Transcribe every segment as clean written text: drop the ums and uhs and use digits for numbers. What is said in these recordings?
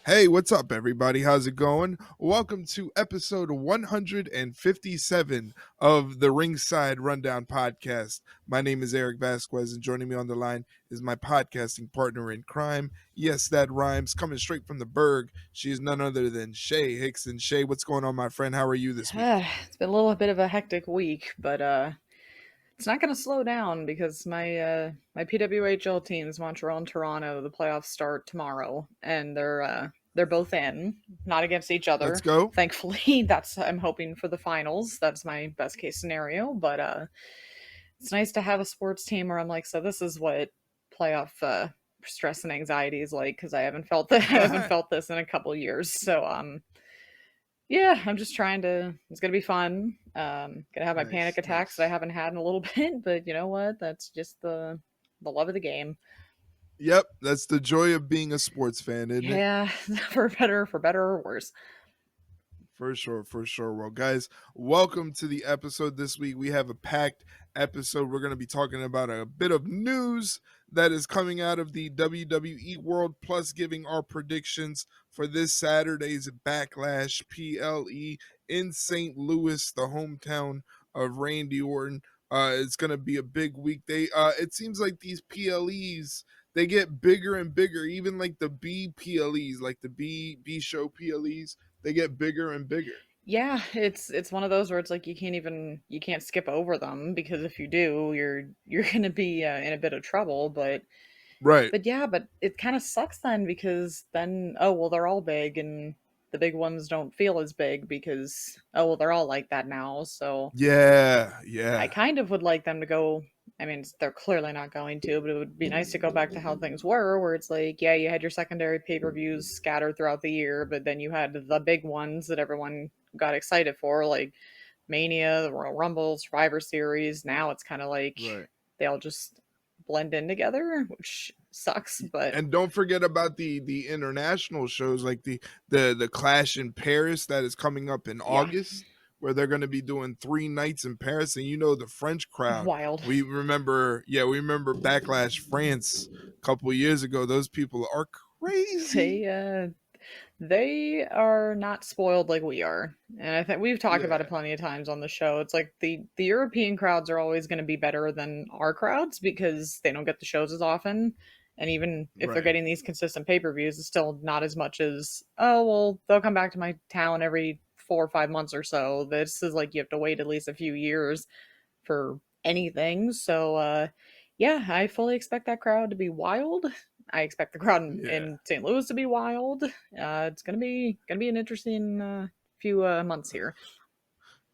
Hey, what's up, everybody? How's it going? Welcome to episode 157 of the Ringside Rundown podcast. My name is Erik Vasquez, and joining me on the line is my podcasting partner in crime. Yes, that rhymes. Coming straight from the Berg, she is none other than Shay Hickson. Shay, what's going on, my friend? How are you this week? It's been a little bit of a hectic week, but it's not going to slow down because my PWHL teams, Montreal and Toronto, the playoffs start tomorrow, and they're both in, not against each Let's other. go. Thankfully, that's I'm hoping for the finals. That's my best case scenario. But it's nice to have a sports team where I'm like, so this is what playoff stress and anxiety is like because I haven't felt that I haven't felt this in a couple years. So yeah, I'm just trying to. It's gonna be fun. Gonna have my panic Nice, attacks that I nice. haven't had in a little bit, but you know what? That's just the love of the game. Yep, that's the joy of being a sports fan, isn't it? Yeah, for better or worse. For sure, for sure. Well, guys, welcome to the episode this week. We have a packed episode. We're going to be talking about a bit of news that is coming out of the WWE world, plus giving our predictions for this Saturday's Backlash PLE in St. Louis, the hometown of Randy Orton. It's going to be a big week. It seems like these PLEs they get bigger and bigger, even like the B PLEs, like the B show PLEs they get bigger and bigger. Yeah, it's one of those where it's like you can't skip over them because if you do, you're gonna be in a bit of trouble. Right. But yeah, but it kind of sucks then because then oh well they're all big and the big ones don't feel as big because oh well they're all like that now. So Yeah. I Yeah. kind of would like them to go. I mean, they're clearly not going to, but it would be nice to go back to how things were, where it's like, yeah, you had your secondary pay per views scattered throughout the year, but then you had the big ones that everyone got excited for, like Mania, the Royal Rumble, Survivor Series. Now it's kind of like Right. they all just blend in together, which sucks, but And don't forget about the international shows like the Clash in Paris that is coming up in yeah, August, where they're going to be doing 3 nights in Paris. And you know the French crowd. wild. We remember Backlash France a couple years ago. Those people are crazy. They they are not spoiled like we are. And I think we've talked about it Yeah. plenty of times on the show. It's like the European crowds are always going to be better than our crowds because they don't get the shows as often. And even if they're Right. getting these consistent pay-per-views, it's still not as much as, oh, well, they'll come back to my town every 4 or 5 months or so. This is like you have to wait at least a few years for anything. So yeah, I fully expect that crowd to be wild. I expect the crowd Yeah. in St. Louis to be wild. It's gonna be an interesting few months here.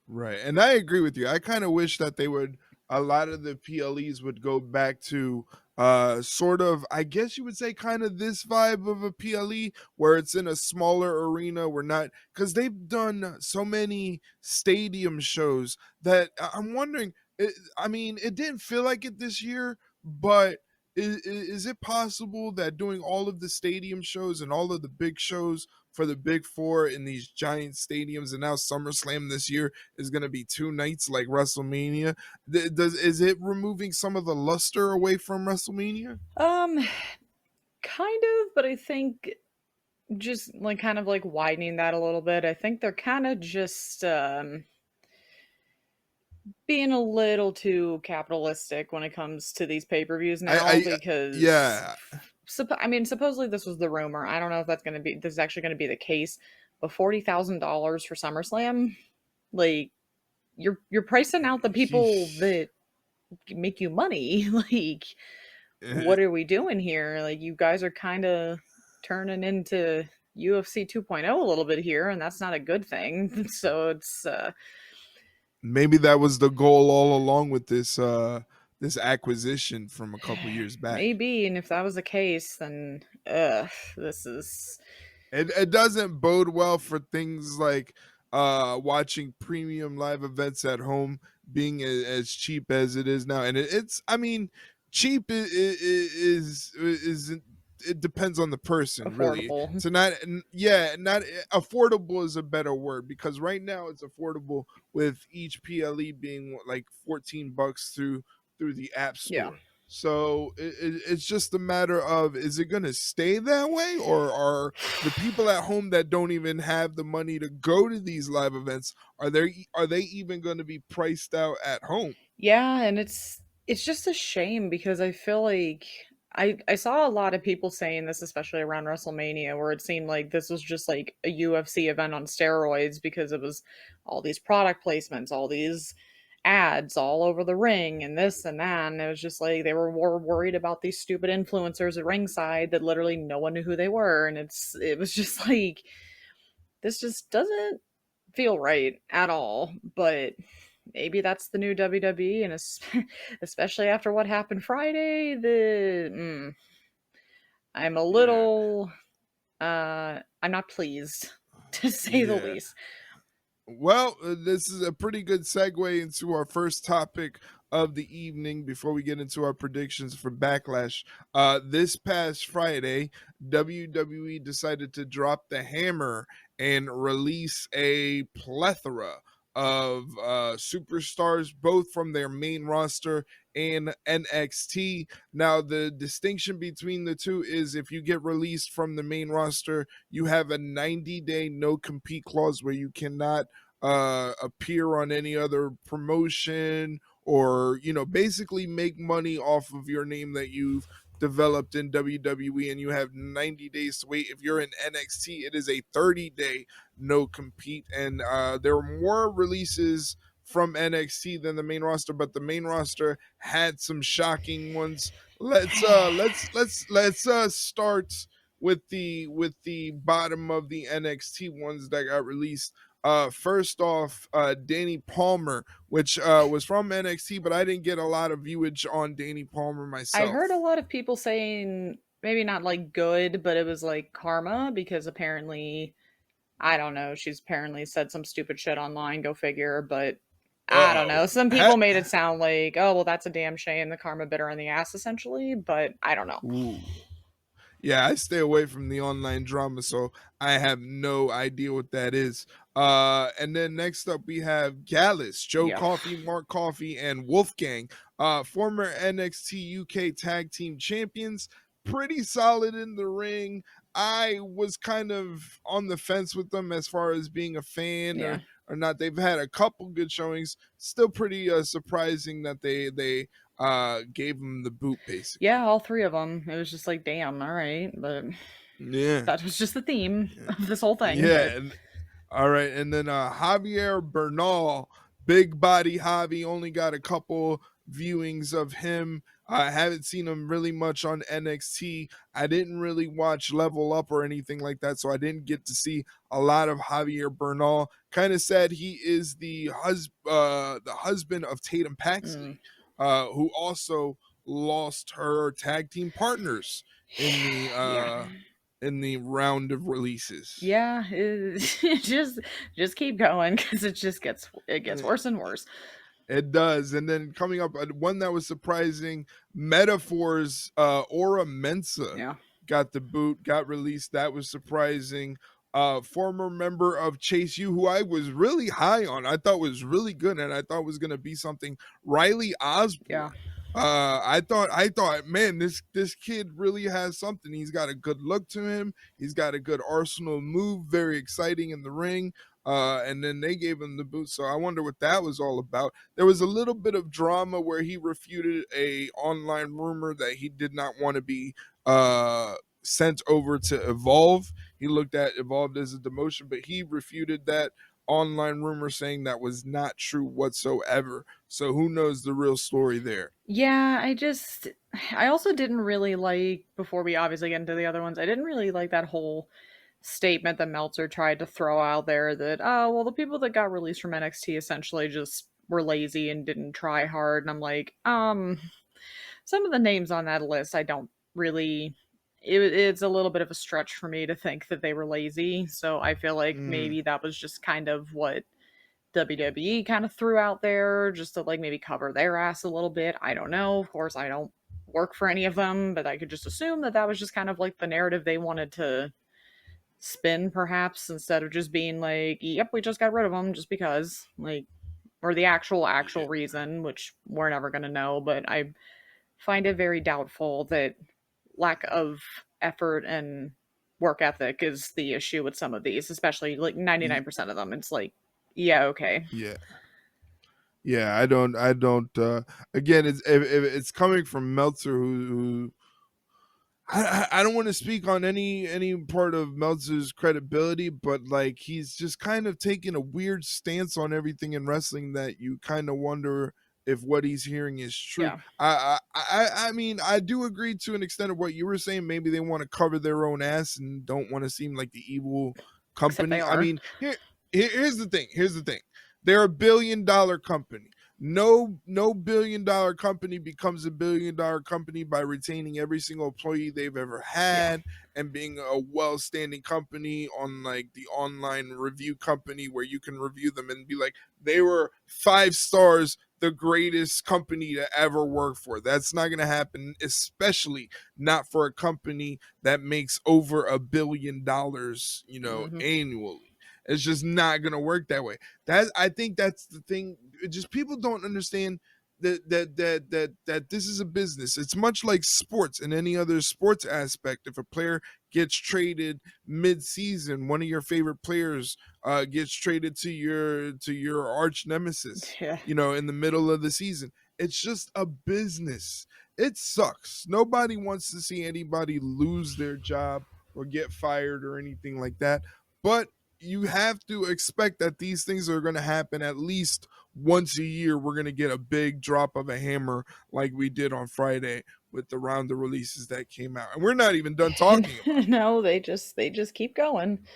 Right. And I agree with you. I kind of wish that they would a lot of the PLEs would go back to sort of I guess you would say kind of this vibe of a PLE where it's in a smaller arena. We're not cuz they've done so many stadium shows that I'm wondering I mean, it didn't feel like it this year, but is it possible that doing all of the stadium shows and all of the big shows for the big four in these giant stadiums and now SummerSlam this year is going to be 2 nights like WrestleMania. Is it removing some of the luster away from WrestleMania? Um, kind of, but I think just like kind of like widening that a little bit. I think they're kind of just being a little too capitalistic when it comes to these pay-per-views now I because yeah, I mean supposedly this was the rumor. I don't know if this is actually going to be the case, but $40,000 for SummerSlam, like you're pricing out the people that make you money. Like what are we doing here? Like you guys are kind of turning into UFC 2.0 a little bit here and that's not a good thing. So it's maybe that was the goal all along with this acquisition from a couple years back. maybe, and if that was the case, then this is It doesn't bode well for things like watching premium live events at home being as cheap as it is now. And it's I mean cheap is it depends on the person really. affordable. So not yeah, not affordable is a better word because right now it's affordable with each PLE being like $14 through the app Yeah. store. So it's just a matter of, is it going to stay that way, or are the people at home that don't even have the money to go to these live events, are they even going to be priced out at home? Yeah, and it's just a shame because I feel like I saw a lot of people saying this, especially around WrestleMania, where it seemed like this was just like a UFC event on steroids because it was all these product placements, all these ads all over the ring and this and that. And it was just like they were more worried about these stupid influencers at ringside that literally no one knew who they were. And it was just like this just doesn't feel right at all. But maybe that's the new WWE, and especially after what happened Friday, I'm a Yeah. little I'm not pleased to say the Yeah. least. Well, this is a pretty good segue into our first topic of the evening before we get into our predictions for Backlash. This past Friday, WWE decided to drop the hammer and release a plethora of superstars, both from their main roster and NXT. Now, the distinction between the two is if you get released from the main roster, you have a 90-day no compete clause where you cannot appear on any other promotion, or basically make money off of your name that you've developed in WWE, and you have 90 days to wait. If you're in NXT, it is a 30-day no compete, and there are more releases from NXT than the main roster, but the main roster had some shocking ones. Let's start with the bottom of the NXT ones that got released. First off, Danny Palmer, which was from NXT, but I didn't get a lot of viewage on Danny Palmer I heard a myself. lot of people saying maybe not like good, but it was like karma because apparently I don't know, she's apparently said some stupid shit online, go figure, but I don't Uh know. Some oh. people made it sound like, oh, well, that's a damn shame. The karma bit her in the ass, essentially, but I don't know. Ooh. Yeah, I stay away from the online drama, so I have no idea what that is. And then next up we have Gallus, Joe Yeah. Coffey, Mark Coffey, and Wolfgang, former NXT UK Tag Team Champions. Pretty solid in the ring. I was kind of on the fence with them as far as being a fan Yeah. or not. They've had a couple good showings. Still pretty surprising that they gave them the boot, basically. Yeah, all three of them. It was just like, damn, all right. But Yeah. that was just the theme Yeah. of this whole thing. But Yeah, and all right, and then Javier Bernal, big body Javi, only got a couple viewings of him. I haven't seen him really much on NXT. I didn't really watch Level Up or anything like that, so I didn't get to see a lot of Javier Bernal. Kind of sad. He is the husband of Tatum mm, Paxley, who also lost her tag team partners in the yeah. uh in the round of releases. Yeah, just keep going because it gets worse and worse. It does. And then coming up, one that was surprising, Metaphors, Aura Mensa Yeah. got the boot, got released. That was surprising. Former member of Chase U, who I was really high on, I thought was really good, and I thought was going to be something. Riley Yeah. Osborne. I thought, man, this kid really has something. He's got a good look to him. He's got a good arsenal move, very exciting in the ring. And then they gave him the boot. So I wonder what that was all about. There was a little bit of drama where he refuted a online rumor that he did not want to be sent over to Evolve. He looked at Evolve as a demotion, but he refuted that online rumor, saying that was not true whatsoever. So who knows the real story there? Yeah, I also didn't really like, before we obviously get into the other ones, I didn't really like that whole statement that Meltzer tried to throw out there that, oh, well, the people that got released from NXT essentially just were lazy and didn't try hard. And I'm like, some of the names on that list, I don't really. It's a little bit of a stretch for me to think that they were lazy. So I feel like Mm, maybe that was just kind of what WWE kind of threw out there just to like maybe cover their ass a little bit. I don't know. Of course, I don't work for any of them, but I could just assume that that was just kind of like the narrative they wanted to spin, perhaps, instead of just being like, yep, we just got rid of them just because, like, or the actual yeah. reason, which we're never going to know. But find it very doubtful that lack of effort and work ethic is the issue with some of these, especially like Y- 99% of them. It's like, yeah, okay. yeah. Yeah, I don't again, if it's coming from Meltzer who I don't want to speak on any part of Meltzer's credibility, but like he's just kind of taking a weird stance on everything in wrestling that you kind of wonder if what he's hearing is true. Yeah, I mean I do agree to an extent of what you were saying. Maybe they want to cover their own ass and don't want to seem like the evil except they company. I are. mean here's the thing. Here's the thing. They're a $1 billion company. No $1 billion company becomes a $1 billion company by retaining every single employee they've ever Yeah. had and being a well-standing company on like the online review company where you can review them and be like they were 5 stars, the greatest company to ever work for. That's not going to happen, especially not for a company that makes over $1 billion, Hmm. annually. It's just not going to work that way. I think that's the thing. Just people don't understand that this is a business. It's much like sports and any other sports aspect. If a player gets traded mid-season, one of your favorite players gets traded to your arch nemesis, Yeah. in the middle of the season. It's just a business. It sucks. Nobody wants to see anybody lose their job or get fired or anything like that. But you have to expect that these things are going to happen at least once a year. We're going to get a big drop of a hammer like we did on Friday with the round of releases that came out. And we're not even done talking about it. No, they just keep going.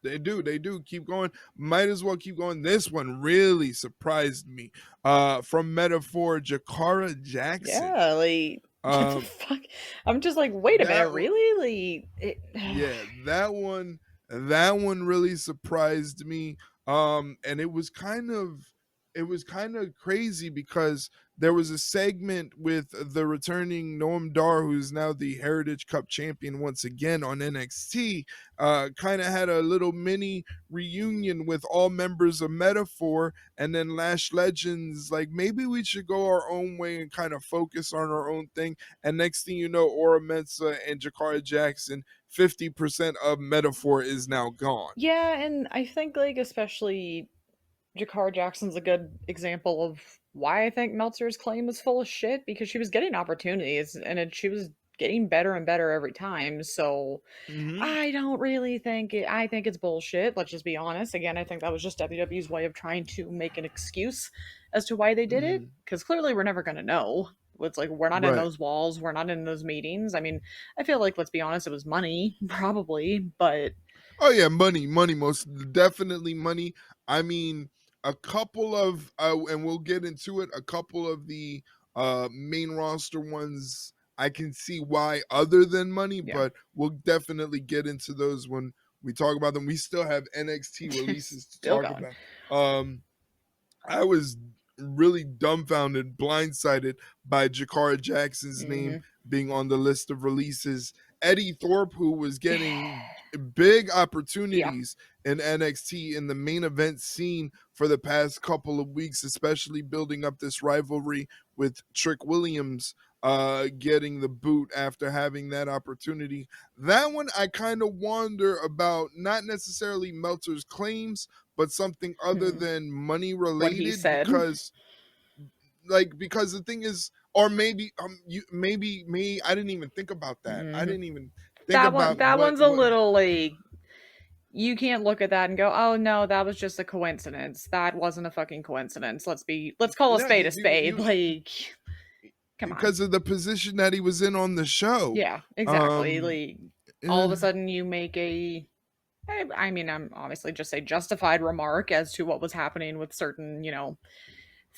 They do keep going. Might as well keep going. This one really surprised me. From Metaphor, Jakara Jackson. Yeah, like what the Um, fuck? I'm just like, wait a minute, that really? Like Yeah, that one really surprised me. And it was kind of crazy because there was a segment with the returning Noam Dar, who's now the Heritage Cup champion once again on NXT. Kind of had a little mini reunion with all members of Metaphor, and then Lash Legends like maybe we should go our own way and kind of focus on our own thing. And next thing you know, Ora Mensa and Jakara Jackson, 50% of Metaphor is now gone. yeah, and I think like especially Jakar Jackson's a good example of why I think Meltzer's claim is full of shit because she was getting opportunities and she was getting better and better every time. So Hmm. I don't really think it. I think it's bullshit. Let's just be honest. Again, I think that was just WWE's way of trying to make an excuse as to why they did it. Hmm. Because clearly, we're never going to know. It's like we're not in Right. those walls. We're not in those meetings. I mean, I feel like let's be honest, it was money probably, but Oh yeah, money, most definitely money. I mean, a couple of, and we'll get into it. A couple of the main roster ones, I can see why, other than money, yeah, but we'll definitely get into those when we talk about them. We still have NXT releases to still talk going. about. I was really dumbfounded, blindsided by Jakara Jackson's name Hmm. being on the list of releases. Eddie Thorpe, who was getting big Yeah, opportunities in NXT in the main event scene for the past couple of weeks, especially building up this rivalry with Trick Williams, getting the boot after having that opportunity. That one I kind of wonder about, not necessarily Meltzer's claims, but something other hmm. than money What he related, said. because the thing is, or maybe you maybe me I didn't even think about that. I Hmm. didn't even think about That what one's a what little like you can't look at that and go, "Oh no, that was just a coincidence. That wasn't a fucking coincidence." Let's call a yeah, spade a because spade. Like, come on. because of the position that he was in on the show. Yeah, exactly. um Like all of a eh, sudden you make I mean, I'm obviously just a justified remark as to what was happening with certain,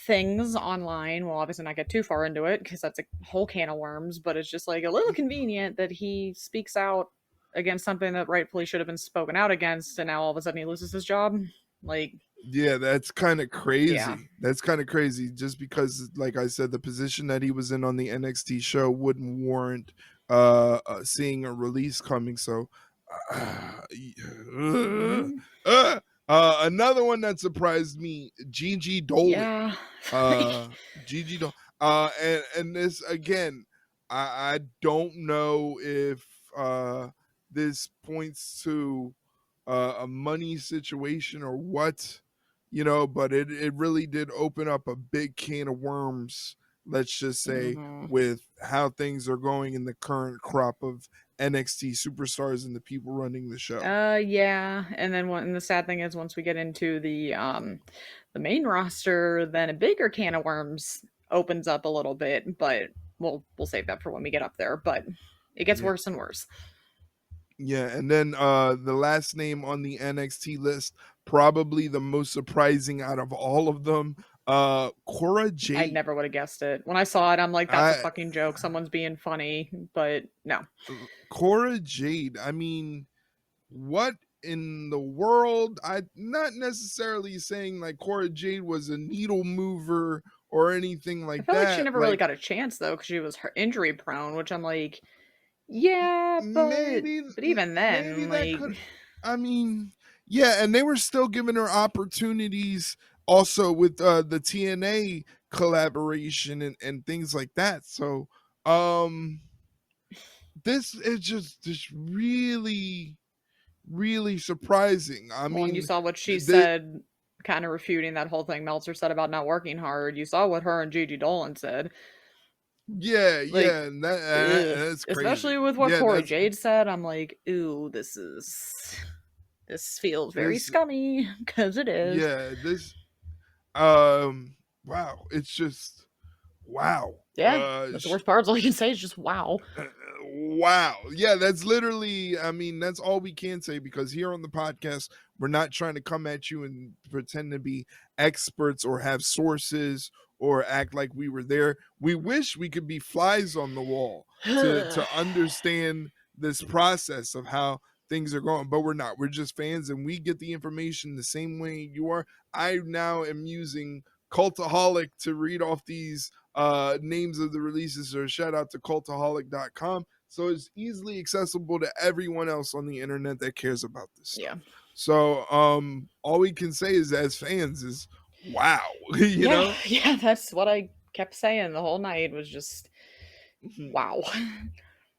things online. We'll obviously not get too far into it because that's a whole can of worms, but it's just like a little convenient that he speaks out against something that rightfully should have been spoken out against, and now all of a sudden he loses his job. Like, yeah, that's kind of yeah. crazy. That's kind of crazy, just because like I said, the position that he was in on the NXT show wouldn't warrant seeing a release coming. So uh, Hmm. uh, Another one that surprised me, Gigi Dolan. Yeah. Uh, Gigi Dolan. And this again, I don't know if this points to a money situation or what, but it really did open up a big can of worms. Let's just say Mhm. with how things are going in the current crop of NXT superstars and the people running the show. Yeah, and then and the sad thing is once we get into the main roster, then a bigger can of worms opens up a little bit, but we'll save that for when we get up there, but it gets Yeah. worse and worse. Yeah, and then the last name on the NXT list, probably the most surprising out of all of them, Cora I Jade. never would have guessed it. When I saw it, I'm like, that's a I fucking joke. Someone's being funny, but no. Cora Jade. I mean, what in the world? I not necessarily saying like Cora Jade was a needle mover or anything I like feel like she that. never really Like got a chance though, because she was injury prone, which I'm like, yeah, maybe but even maybe then, that like, could, I mean, yeah, and they were still giving her opportunities also with the TNA collaboration and things like that. So this is just really really surprising. I well, and you mean, saw what she the said, kind of refuting that whole thing Meltzer said about not working hard. You saw what her and Gigi Dolan said. yeah, Like, yeah, and that ugh. that's Especially crazy. with what Yeah, Corey that's Jade said, I'm like, ooh, this feels very this scummy because it is. yeah, this wow, it's just wow. Yeah, that's the worst part. All you can say is just wow. Wow. Yeah, that's literally, I mean, that's all we can say because here on the podcast, we're not trying to come at you and pretend to be experts or have sources or act like we were there. We wish we could be flies on the wall to understand this process of how things are going, but we're not. We're just fans and we get the information the same way you are. I now am using Cultaholic to read off these names of the releases, or shout out to cultaholic.com, so it's easily accessible to everyone else on the internet that cares about this Yeah. stuff. So all we can say is as fans is wow. Yeah, yeah, that's what I kept saying the whole night was just wow.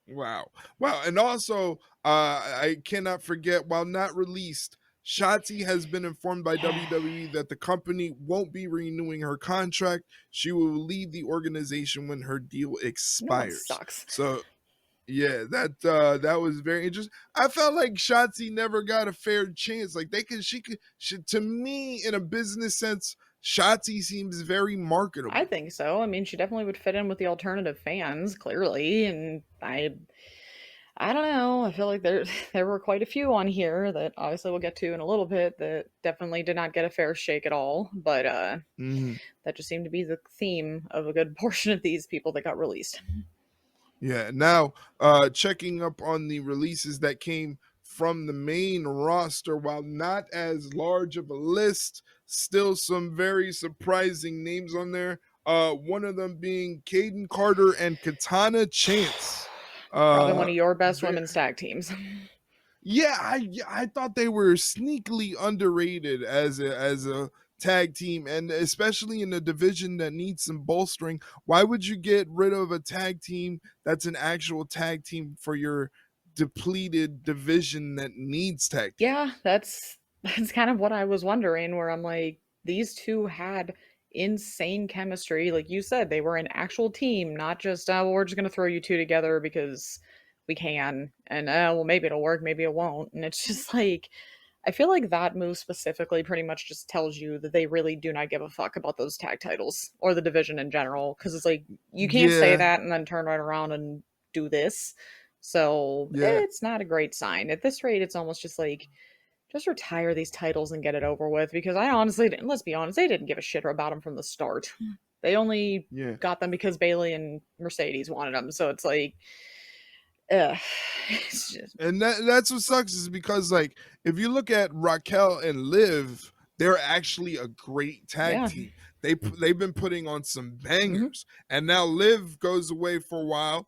Wow. Wow. And also, I cannot forget, while not released, Shotzi has been informed by Yeah. WWE that the company won't be renewing her contract. She will leave the organization when her deal You know what expires. sucks? So yeah, that was very interesting. I felt like Shotzi never got a fair chance. Like to me, in a business sense, Shotzi seems very I marketable. think so. I mean, she definitely would fit in with the alternative fans, clearly, and I don't know. I feel like there there were quite a few on here that obviously we'll get to in a little bit that definitely did not get a fair shake at all, but Mhm. that just seemed to be the theme of a good portion of these people that got released. Yeah. Now, checking up on the releases that came from the main roster, while not as large of a list, still some very surprising names on there. One of them being Caden Carter and Katana Chance. Probably one of your best Ve- women's tag teams. yeah, I thought they were sneakily underrated as a tag team, and especially in a division that needs some bolstering. Why would you get rid of a tag team that's an actual tag team for your depleted division that needs tag team? Yeah, that's kind of what I was wondering, where I'm like, these two had insane chemistry. Like you said, they were an actual team, not just, well, we're just gonna throw you two together because we can, and well, maybe it'll work, maybe it won't. And it's just like, I feel like that move specifically pretty much just tells you that they really do not give a fuck about those tag titles or the division in general. Because it's like, you can't say Yeah, that and then turn right around and do this. So yeah, it's not a great sign. At this rate, it's almost just like, just retire these titles and get it over with, because I honestly didn't, let's be honest, they didn't give a shit about them from the start. They only yeah. got them because Bailey and Mercedes wanted them. So it's like, ugh. It's just, And that's what sucks is because like if you look at Raquel and Liv, they're actually a great tag yeah. team. They've been putting on some Hmm. bangers, and now Liv goes away for a while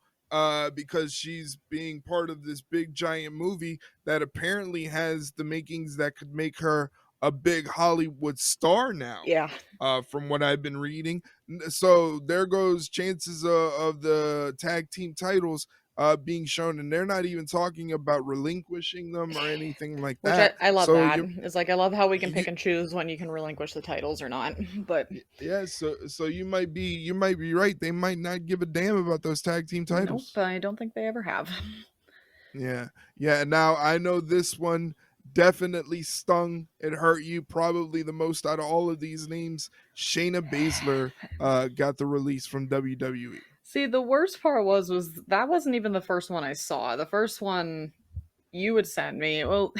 because she's being part of this big giant movie that apparently has the makings that could make her a big Hollywood star now, Yeah. from what I've been reading. So there goes chances of the tag team titles being shown, and they're not even talking about relinquishing them or anything like Which that. I love So that. you It's like I love how we can you pick and choose when you can relinquish the titles or not. But yeah, so you might be right. They might not give a damn about those tag team nope, titles. I don't think they ever have. Yeah. Yeah. Now I know this one definitely stung. It hurt you probably the most out of all of these names. Shayna Baszler got the release from WWE. See, the worst part was that wasn't even the first one I saw. The first one you would send me. Well,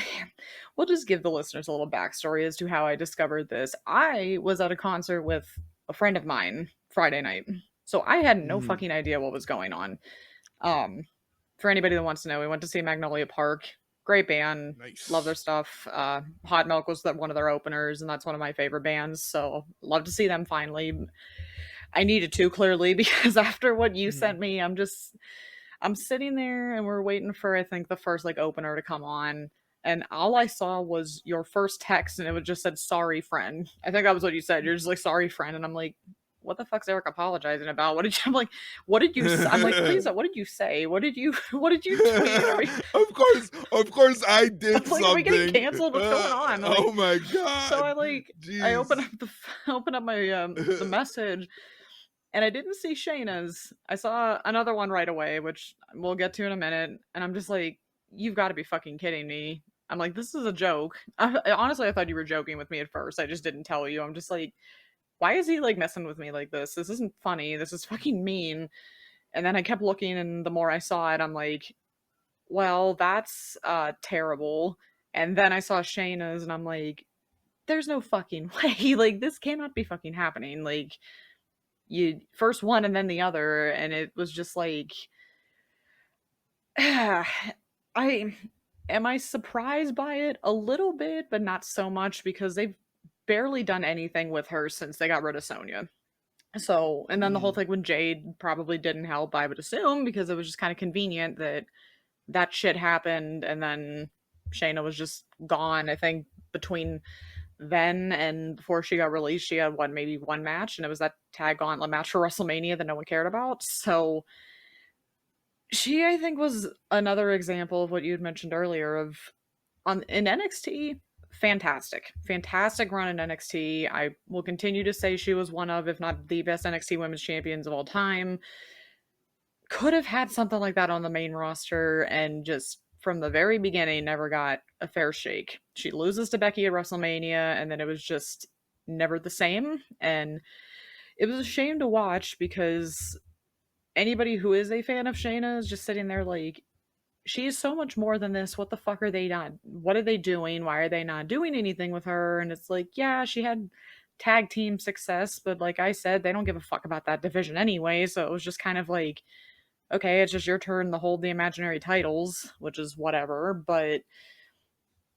we'll just give the listeners a little backstory as to how I discovered this. I was at a concert with a friend of mine Friday night. So I had no Mm, fucking idea what was going on. Um, for anybody that wants to know, we went to see Magnolia Park. Great band, love their nice. stuff. Hot Milk was one of their openers, and that's one of my favorite bands. So love to see them finally. I needed to clearly because after what you Mm. sent me, I'm sitting there and we're waiting for I think the first like opener to come on. And all I saw was your first text, and it was just said "sorry, friend." I think that was what you said. You're just like "sorry, friend," and I'm like, "What the fuck's Erik apologizing about? What did you?" I'm like, "What did you?" I'm like, "Please, what did you say? What did you? What did you tweet? Of course, I did Like, are we getting something. canceled? What's going on?" Like, Oh my so god, I open jeez. up the open up my the message, and I didn't see Shayna's. I saw another one right away, which we'll get to in a minute. And I'm just like, you've got to be fucking kidding me. I'm like, this is a joke. Honestly, I thought you were joking with me at first. I just didn't tell you. I'm just like, why is he like messing with me like this? This isn't funny. This is fucking mean. And then I kept looking, and the more I saw it, I'm like, well, that's terrible. And then I saw Shayna's, and I'm like, there's no fucking way. Like, this cannot be fucking happening. Like, you first one and then the other, and it was just like I am I surprised by it a little bit, but not so much because they've barely done anything with her since they got rid of Sonya. So, and then the whole Mm. thing with Jade probably didn't help, I would assume, because it was just kind of convenient that that shit happened, and then Shayna was just gone. I think between then and before she got released, she had what, maybe one match, and it was that tag gauntlet match for WrestleMania that no one cared about. So she, I think, was another example of what you had mentioned earlier of on in NXT. Fantastic, fantastic run in NXT. I will continue to say she was one of, if not the best NXT Women's Champions of all time. Could have had something like that on the main roster, and just from the very beginning never got a fair shake. She loses to Becky at WrestleMania, and then it was just never the same. And it was a shame to watch because anybody who is a fan of Shayna is just sitting there like, she is so much more than this. What the fuck are they not? What are they doing? Why are they not doing anything with her? And it's like, yeah, she had tag team success, but like I said, they don't give a fuck about that division anyway. So it was just kind of like, okay, it's just your turn to hold the imaginary titles, which is whatever. But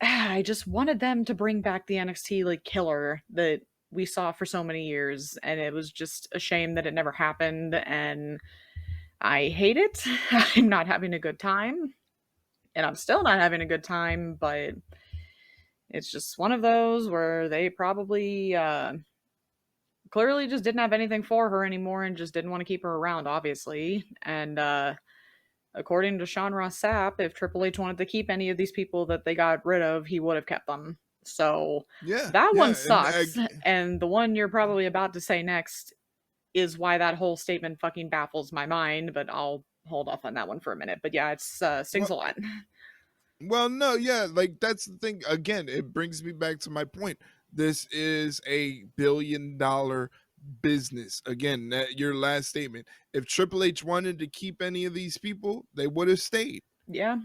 I just wanted them to bring back the NXT like killer that we saw for so many years, and it was just a shame that it never happened. And I hate it. I'm not having a good time, and I'm still not having a good time, but it's just one of those where they probably clearly just didn't have anything for her anymore and just didn't want to keep her around, obviously. And according to Sean Ross Sapp, if Triple H wanted to keep any of these people that they got rid of, he would have kept them. So Yeah, that one yeah, and sucks. And the one you're probably about to say next is why that whole statement fucking baffles my mind, but I'll hold off on that one for a minute. But yeah, it's stings well, a lot. no, yeah, like that's the thing. Again, it brings me back to my point. This is a $1 billion business. Again, that your last statement. If Triple H wanted to keep any of these people, they would have stayed. Yeah.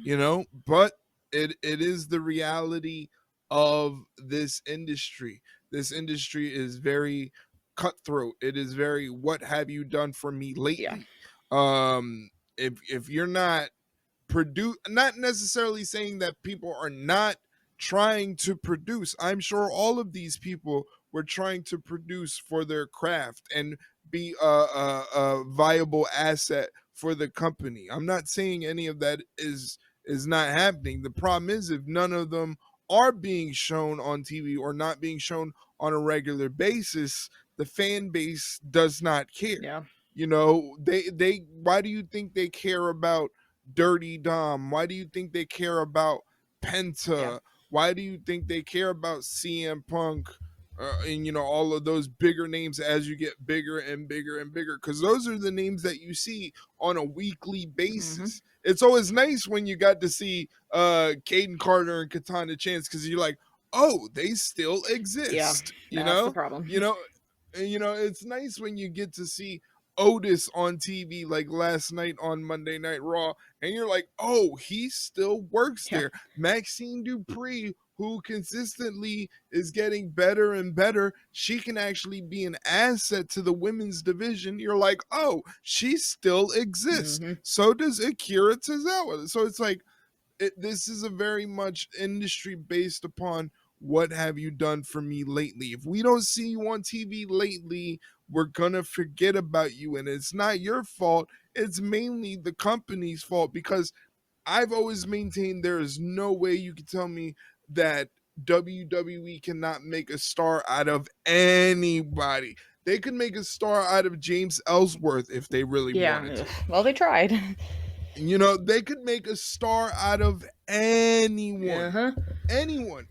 But it is the reality of this industry. This industry is very cutthroat. It is very, what have you done for me Yeah. lately? If you're not produce, not necessarily saying that people are not trying to produce. I'm sure all of these people were trying to produce for their craft and be a viable asset for the company. I'm not saying any of that is not happening. The problem is if none of them are being shown on TV or not being shown on a regular basis, the fan base does not care. Yeah. You know, they why do you think they care about Dirty Dom? Why do you think they care about Yeah. Penta? Why do you think they care about CM Punk? And you know, all of those bigger names as you get bigger and bigger and bigger, because those are the names that you see on a weekly Hmm. basis. It's always nice when you got to see Caden Carter and Katana Chance, because you're like, oh, they still Yeah. exist, you That's the know. problem. you know it's nice when you get to see Otis on TV like last night on Monday Night Raw, and you're like, oh, he still works Yeah. there. Maxine Dupree, who consistently is getting better and better, she can actually be an asset to the women's division. You're like, oh, she still exists. Hmm. So does Akira Tozawa. So it's like, this is a very much industry based upon what have you done for me lately. If we don't see you on TV lately, we're gonna forget about you, and it's not your fault. It's mainly the company's fault, because I've always maintained there is no way you can tell me that WWE cannot make a star out of anybody. They could make a star out of James Ellsworth if they really wanted Yeah. to. Well, they tried. You know, they could make a star out of anyone. Uh-huh. Anyone,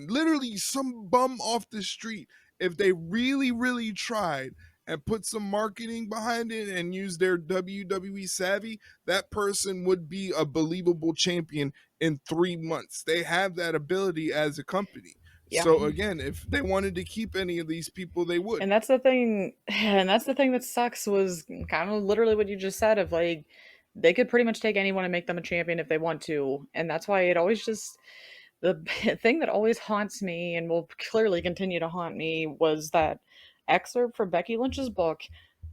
literally some bum off the street. If they really, really tried and put some marketing behind it and use their WWE savvy, that person would be a believable champion in 3 months. They have that ability as a company. Yeah. So again, if they wanted to keep any of these people, they would. And that's the thing, and that's the thing that sucks was kind of literally what you just said of like they could pretty much take anyone and make them a champion if they want to. And that's why it always just the thing that always haunts me and will clearly continue to haunt me was that excerpt from Becky Lynch's book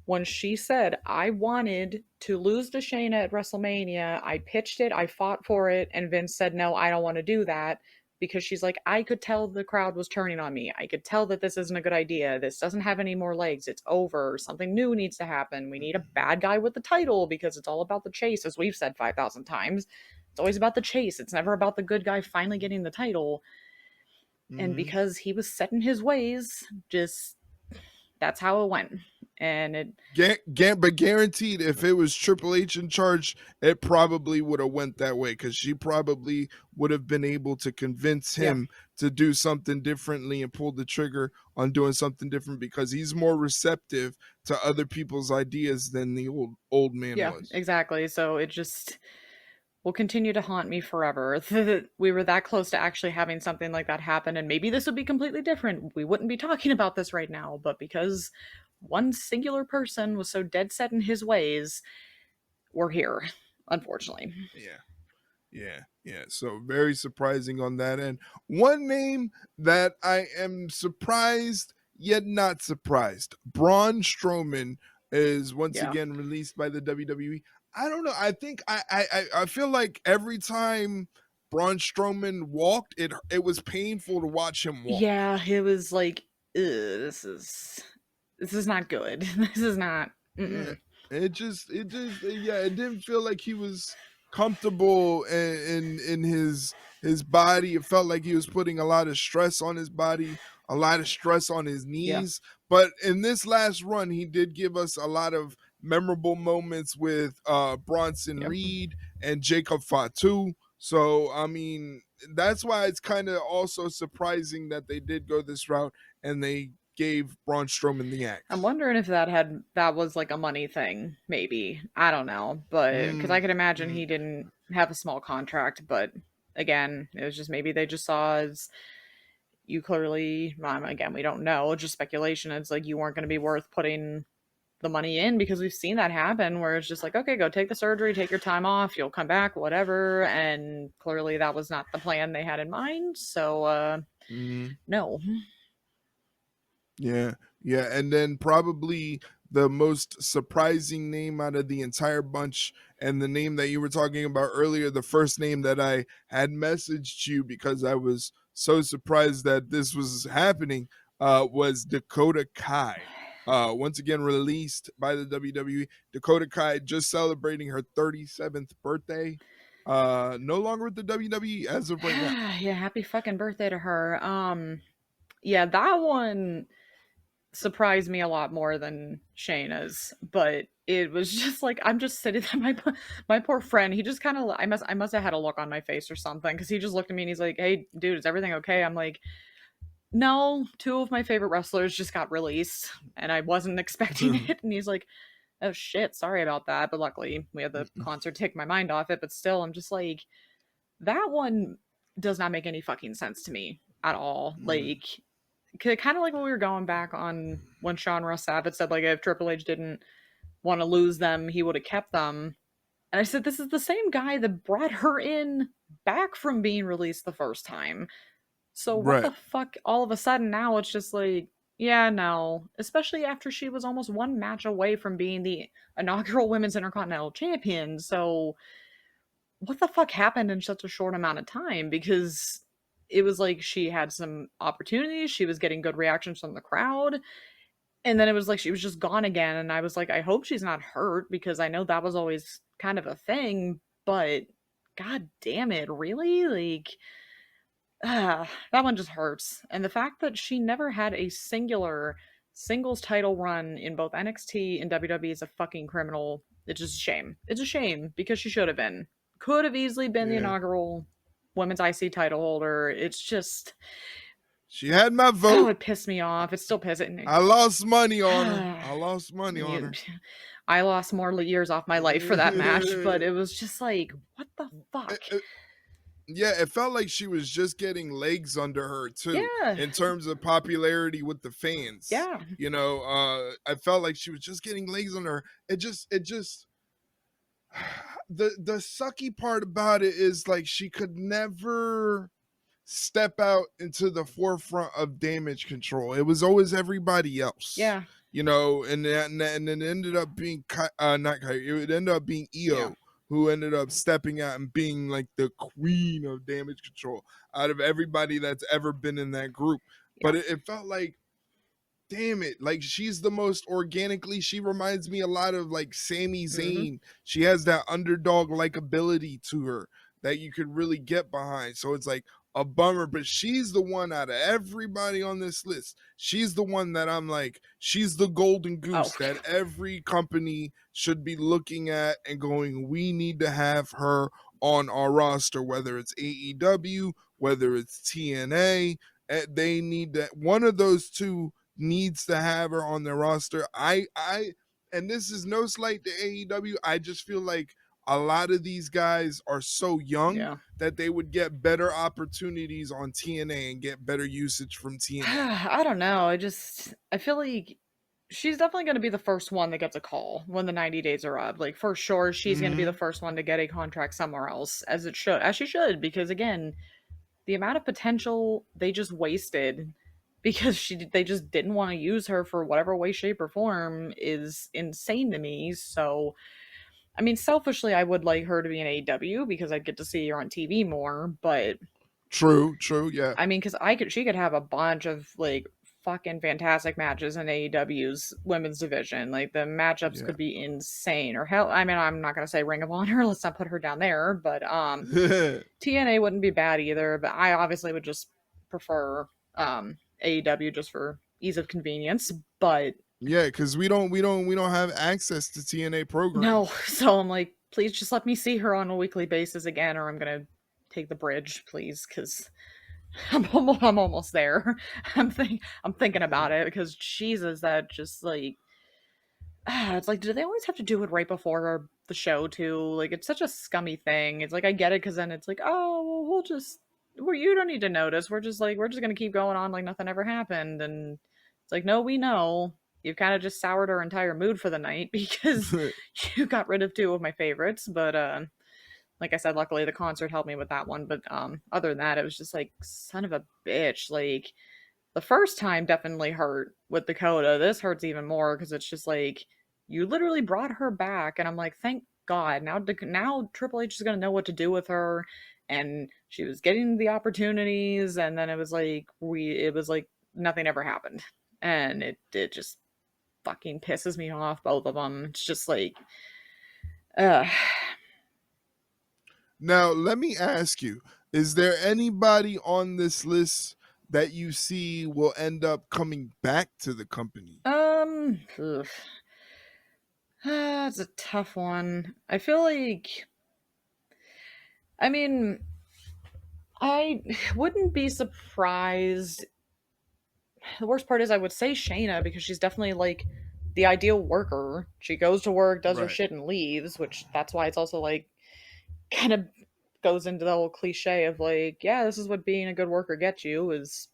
when she said, I wanted to lose to Shayna at WrestleMania. I pitched it, I fought for it, and Vince said, no, I don't want to do that. Because she's like, I could tell the crowd was turning on me. I could tell that this isn't a good idea. This doesn't have any more legs. It's over. Something new needs to happen. We need a bad guy with the title because it's all about the chase, as we've said 5,000 times. It's always about the chase. It's never about the good guy finally getting the title. And Mm-hmm. because he was set in his ways, just that's how it went. And it, But guaranteed, if it was Triple H in charge, it probably would have went that way, because she probably would have been able to convince yeah, him to do something differently and pull the trigger on doing something different, because he's more receptive to other people's ideas than the old man yeah, was. exactly. So it just will continue to haunt me forever. We were that close to actually having something like that happen, and maybe this would be completely different. We wouldn't be talking about this right now, but because one singular person was so dead set in his ways, we're here, unfortunately. Yeah. Yeah. So very surprising on that end. One name that I am surprised yet not surprised. Braun Strowman is once Yeah. again released by the WWE. I don't know. I think I feel like every time Braun Strowman walked, it was painful to watch him walk. Yeah, it was like, this is not good. This is not. Yeah, Mm-mm. yeah, it didn't feel like he was comfortable in his body. It felt like he was putting a lot of stress on his body, a lot of stress on his Yeah. knees. But in this last run, he did give us a lot of memorable moments with Bronson Yep. Reed and Jacob Fatu. So I mean, that's why it's kind of also surprising that they did go this route and they gave Braun Strowman the I'm axe. wondering if that was like a money thing, maybe. I don't know, but because I Mm, could imagine mm. he didn't have a small contract, but again, it was just maybe they just saw as you clearly, again, we don't know, just speculation. It's like you weren't going to be worth putting the money in because we've seen that happen where it's just like, okay, go take the surgery, take your time off, you'll come back, whatever. And clearly that was not the plan they had in mind. So, Mhm. no. Yeah, yeah, and then probably the most surprising name out of the entire bunch, and the name that you were talking about earlier, the first name that I had messaged you because I was so surprised that this was happening, was Dakota Kai. Once again released by the WWE. Dakota Kai just celebrating her 37th birthday. No longer with the WWE as of right now. Yeah, happy fucking birthday to her. Yeah, that one surprised me a lot more than Shayna's, but it was just like I'm just sitting there. My poor friend, he just kind of I must have had a look on my face or something because he just looked at me and he's like, "Hey, dude, is everything okay?" I'm like, "No, two of my favorite wrestlers just got released, and I wasn't expecting it." And he's like, "Oh shit, sorry about that." But luckily, we had the concert take my mind off it. But still, I'm just like, that one does not make any fucking sense to me at all. Like, kind of like when we were going back on when Sean Ross Sapp said, like, if Triple H didn't want to lose them, he would have kept them. And I said, this is the same guy that brought her in back from being released the first time. So what Right. the fuck? All of a sudden now it's just like, yeah, no. Especially after she was almost one match away from being the inaugural Women's Intercontinental Champion. So what the fuck happened in such a short amount of time? Because it was like she had some opportunities, she was getting good reactions from the crowd, and then it was like she was just gone again. And I was like, I hope she's not hurt because I know that was always kind of a thing, but god damn it, really? Like, that one just hurts. And the fact that she never had a singular singles title run in both NXT and WWE is a fucking criminal. It's just a shame. It's a shame because she should have been. Could have easily been the Yeah. inaugural women's IC title holder. It's just, She had my oh, vote. it pissed me off. It's still pissing me. I lost money on her. I lost money on You- her. I lost more years off my life for that match, but it was just like, what the fuck? Yeah, it felt like she was just getting legs under her too, Yeah. in terms of popularity with the fans. Yeah. You know, I felt like she was just getting legs under her. It just the sucky part about it is like she could never step out into the forefront of damage control. It was always everybody else. Yeah. You know, and it ended up being not Kyrie, it ended up being Io, Yeah. who ended up stepping out and being like the queen of damage control out of everybody that's ever been in that group. Yeah. But it felt like, damn it, like she's the most organically, she reminds me a lot of like Sami Zayn. She has that underdog like ability to her that you could really get behind. So it's like a bummer, but she's the one out of everybody on this list. She's the one that I'm like, she's the golden goose that every company should be looking at and going, we need to have her on our roster, whether it's AEW, whether it's TNA. They need that. One of those two needs to have her on their roster. And this is no slight to AEW. I just feel like a lot of these guys are so young that they would get better opportunities on TNA and get better usage from TNA. I don't know. I feel like she's definitely going to be the first one that gets a call when the 90 days are up. Like, for sure, she's going to be the first one to get a contract somewhere else, as she should, because again, the amount of potential they just wasted because they just didn't want to use her for whatever way, shape, or form is insane to me. So, I mean, selfishly, I would like her to be in AEW because I'd get to see her on TV more. But true, yeah. I mean, because she could have a bunch of like fucking fantastic matches in AEW's women's division. Like the matchups could be insane. Or hell, I mean, I'm not gonna say Ring of Honor. Let's not put her down there. But TNA wouldn't be bad either. But I obviously would just prefer AEW just for ease of convenience. But yeah, because we don't have access to TNA programs. No, so I'm like, please just let me see her on a weekly basis again, or I'm gonna take the bridge, please, because I'm almost there. I'm thinking about it because Jesus, that just like, it's like, do they always have to do it right before the show too? Like, it's such a scummy thing. It's like I get it because then it's like, oh, well, you don't need to notice. We're just gonna keep going on like nothing ever happened, and it's like, no, we know. You've kind of just soured our entire mood for the night because you got rid of two of my favorites. But like I said, luckily the concert helped me with that one. But other than that, it was just like, son of a bitch. Like, the first time definitely hurt with Dakota. This hurts even more because it's just like, you literally brought her back, and I'm like, thank God. Now Triple H is gonna know what to do with her, and she was getting the opportunities, and then it was like nothing ever happened, and it just fucking pisses me off, both of them. It's just like, no, Now, let me ask you, is there anybody on this list that you see will end up coming back to the company? Ugh. That's a tough one. I feel like, I mean, I wouldn't be surprised. The worst part is I would say Shayna because she's definitely like the ideal worker. She goes to work, does her Right. shit, and leaves, which that's why it's also like kind of goes into the whole cliche of like, yeah, this is what being a good worker gets you is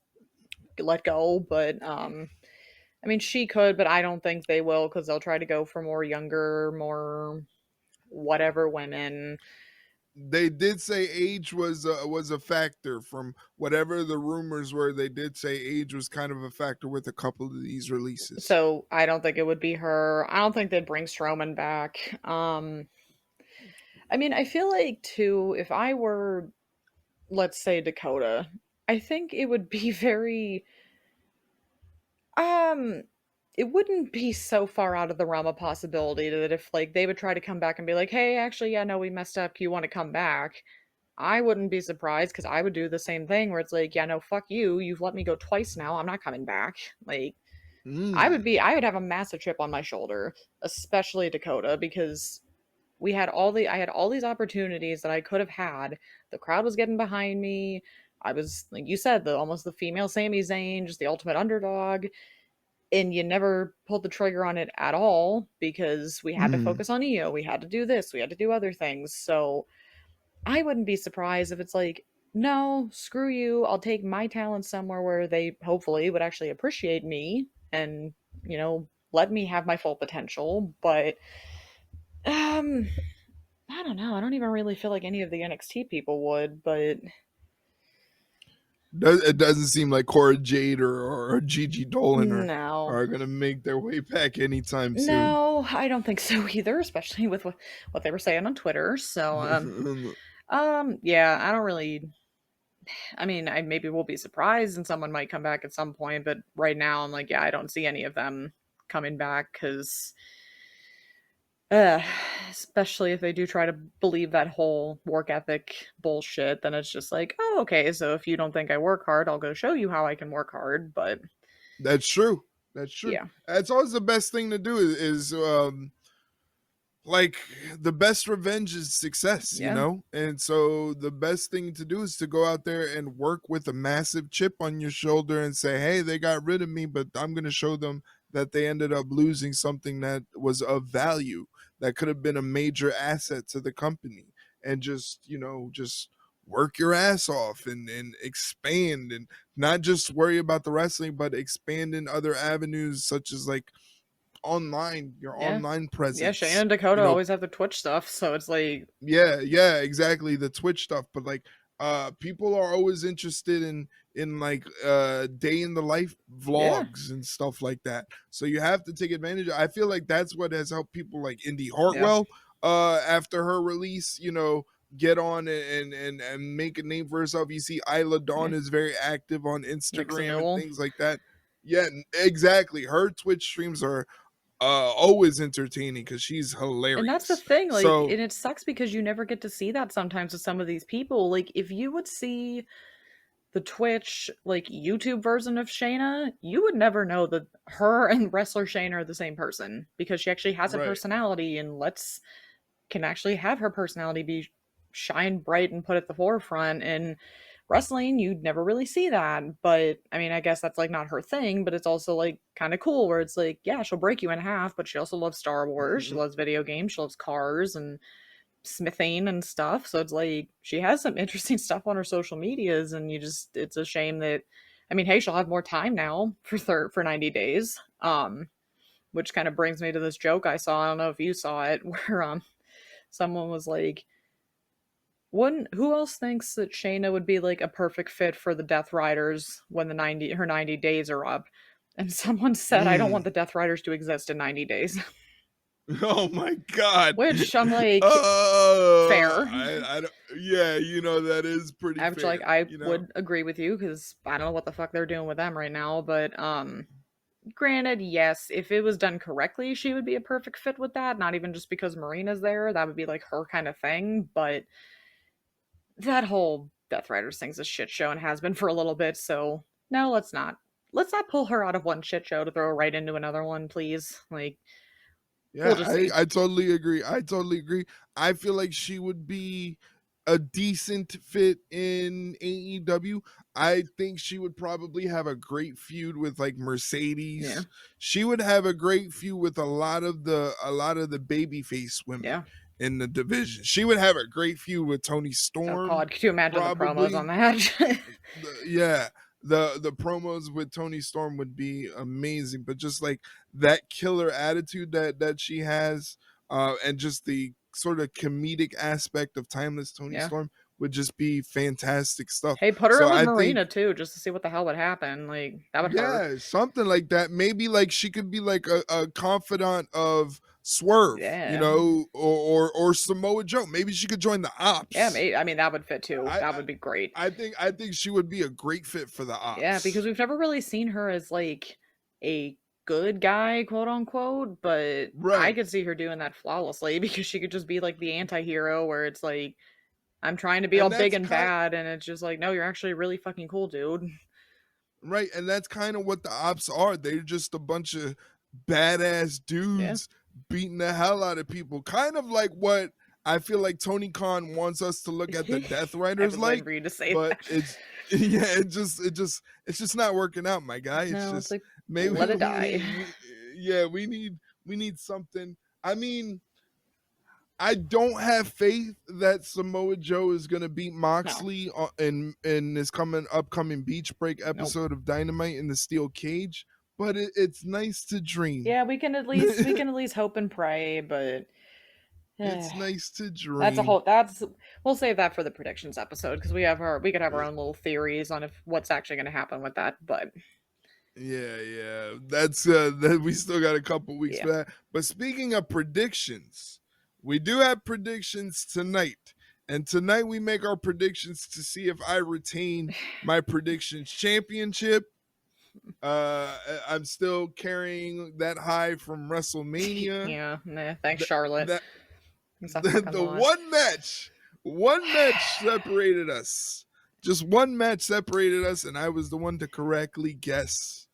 let go. But I mean, she could, but I don't think they will because they'll try to go for more younger, more whatever women. They did say age was a factor from whatever the rumors were. They did say age was kind of a factor with a couple of these releases. So I don't think it would be her. I don't think they'd bring Strowman back. I mean, I feel like too, if I were, let's say, Dakota, I think it would be very um it wouldn't be so far out of the realm of possibility that if like they would try to come back and be like, "Hey, actually, yeah, no, we messed up. You want to come back?" I wouldn't be surprised because I would do the same thing where it's like, "Yeah, no, fuck you. You've let me go twice now. I'm not coming back." Like Mm. I would have a massive chip on my shoulder, especially Dakota, because I had all these opportunities that I could have had. The crowd was getting behind me. I was, like you said, the almost the female Sami Zayn, just the ultimate underdog. And you never pulled the trigger on it at all because we had to Mm. focus on EO. We had to do this. We had to do other things. So I wouldn't be surprised if it's like, no, screw you. I'll take my talent somewhere where they hopefully would actually appreciate me and, let me have my full potential. But um I don't know. I don't even really feel like any of the NXT people would, but It doesn't seem like Cora Jade or Gigi Dolan no. are gonna make their way back anytime soon. No, I don't think so either, especially with what they were saying on Twitter. So, yeah, I don't really. I mean, I maybe will be surprised and someone might come back at some point, but right now I'm like, yeah, I don't see any of them coming back because uh, especially if they do try to believe that whole work ethic bullshit, then it's just like, oh, okay, so if you don't think I work hard, I'll go show you how I can work hard. But That's true. That's true. yeah, That's always the best thing to do is like the best revenge is success, you yeah, know? And so the best thing to do is to go out there and work with a massive chip on your shoulder and say, hey, they got rid of me, but I'm going to show them that they ended up losing something that was of value, that could have been a major asset to the company. And just, just work your ass off and expand and not just worry about the wrestling, but expand in other avenues such as like online, your yeah, online yeah. Shane presence, and Dakota you know, always have the Twitch stuff, so it's like, yeah, exactly, the Twitch stuff, but like people are always interested in like day in the life yeah, vlogs and stuff like that. So you have to take advantage. I feel like that's what has helped people like Indy yeah, Hartwell after her release, get on and make a name for herself. You see Isla yeah. Dawn is very active on Nixon Instagram and Newell. things like that. Yeah, exactly. Her Twitch streams are always entertaining because she's And that's the hilarious. thing, like, So and it sucks because you never get to see that sometimes with some of these people. Like, if you would see the Twitch, like, YouTube version of Shayna, you would never know that her and wrestler Shayna are the same person because she actually has a right. personality and can actually have her personality be shine bright and put at the forefront. And wrestling, you'd never really see that. But I mean, I guess that's like not her thing, but it's also like kind of cool where it's like, yeah, she'll break you in half, but she also loves Star Wars. She loves video games. She loves cars and smithing and stuff. So it's like she has some interesting stuff on her social medias, and it's a shame that, I mean, hey, she'll have more time now for 90 days. Which kind of brings me to this joke I saw. I don't know if you saw it, where someone was like, who else thinks that Shayna would be like a perfect fit for the Death Riders when her 90 days are up? And someone said, I don't want Mm. the Death Riders to exist in 90 days. Oh my god. Which I'm like, fair. I don't, yeah, that is pretty Which like fair. I would agree with you because I don't know what the fuck they're doing with them right now. But granted, yes, if it was done correctly, she would be a perfect fit with that. Not even just because Marina's there. That would be like her kind of thing. But that whole Death Riders thing's a shit show and has been for a little bit. So no, let's not. Let's not pull her out of one shit show to throw her right into another one, please. Like, we'll Yeah, just I, see. I totally agree. I totally agree. I feel like she would be a decent fit in AEW. I think she would probably have a great feud with like Yeah, Mercedes. She would have a great feud with a lot of the babyface women yeah. in the division. She would have a great feud with Tony Oh Storm, God, could you imagine the promos on probably. that? Yeah, the promos with Tony Storm would be amazing, but just like that killer attitude that she has, and just the sort of comedic aspect of timeless Tony Yeah. Storm would just be fantastic stuff. Hey, put her So in with I think, Marina too, just to see what the hell would happen. Like, that would hurt. yeah, something like that. Maybe like she could be like a confidant of Swerve, Yeah. or Samoa Joe. Maybe she could join the Yeah, Ops. I mean, that would fit too. I, That would be great. I think she would be a great fit for the Yeah, because Ops. we've never really seen her as like a good guy, quote unquote, but I Right. could see her doing that flawlessly because she could just be like the anti-hero where it's like I'm trying to be all And big that's and kind bad and it's just like no, you're actually really fucking cool, dude. right, and that's kind of what the Ops are. They're just a bunch of badass Yeah. dudes beating the hell out of people. Kind of like what I feel like Tony Khan wants us to look at the Death I Riders was waiting like, for you to say but that. it's yeah, it's just not working out, my guy. It's No, it's just like maybe let it die. yeah, we need something. I mean, I don't have faith that Samoa Joe is going to beat No. Moxley in this upcoming Beach Break Nope. episode of Dynamite in the Steel Cage, but it's nice to dream. Yeah, we can at least hope and pray, but It's eh, nice to that's a dream. whole that's we'll save that for the predictions episode because we could have our own little theories on if what's actually going to happen with that, but Yeah. That's that we still got a couple weeks yeah. for that. But speaking of predictions, we do have predictions tonight. And tonight we make our predictions to see if I retain my predictions championship. I'm still carrying that high from WrestleMania. Yeah, nah, thanks That Charlotte. that Thanks a the, fucking the lot. one match separated us. Just one match separated us, and I was the one to correctly guess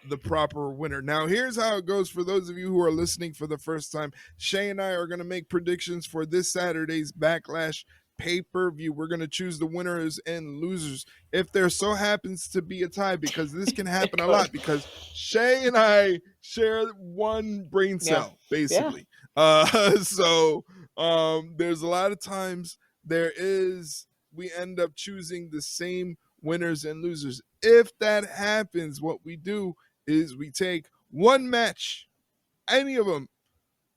the proper winner. Now, here's how it goes for those of you who are listening for the first time. Shay and I are going to make predictions for this Saturday's Backlash pay-per-view. We're going to choose the winners and losers. If there so happens to be a tie, because this can happen It a could. lot, because Shay and I share one brain Yeah. cell, Yeah. basically. So there's a lot of times we end up choosing the same winners and losers. If that happens, what we do is we take one match, any of them,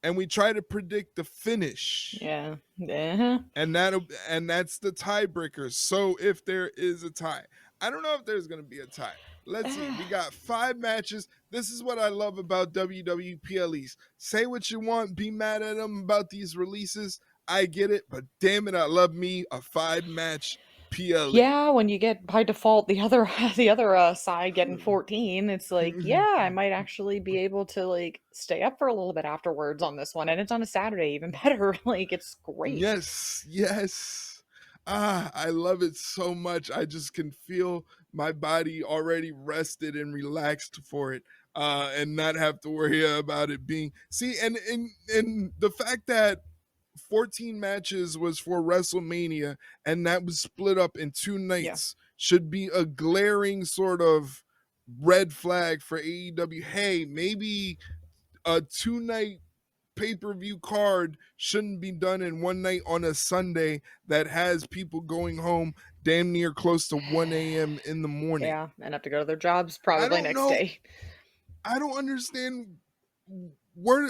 and we try to predict the finish. Yeah. Uh-huh. And that's the tiebreaker. So if there is a tie, I don't know if there's going to be a tie. Let's see. We got 5 matches. This is what I love about WWE PLEs. Say what you want, be mad at them about these releases. I get it, but damn it, I love me a 5-match PLE. Yeah, when you get by default the other the other side getting 14, it's like, yeah, I might actually be able to like stay up for a little bit afterwards on this one, and it's on a Saturday, even better. Like, it's great. Yes. I love it so much. I just can feel my body already rested and relaxed for it, and not have to worry about it being. See, and the fact that 14 matches was for WrestleMania and that was split up in 2 Yeah. nights should be a glaring sort of red flag for AEW. Hey, maybe a 2-night pay-per-view card shouldn't be done in one night on a Sunday that has people going home damn near close to 1 a.m. in the morning. Yeah, and have to go to their jobs I probably don't next know. day. I don't understand where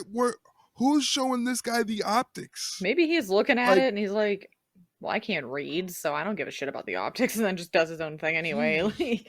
who's showing this guy the optics. Maybe he's looking at Like, it and he's like, well, I can't read, so I don't give a shit about the optics, and then just does his own thing anyway. geez,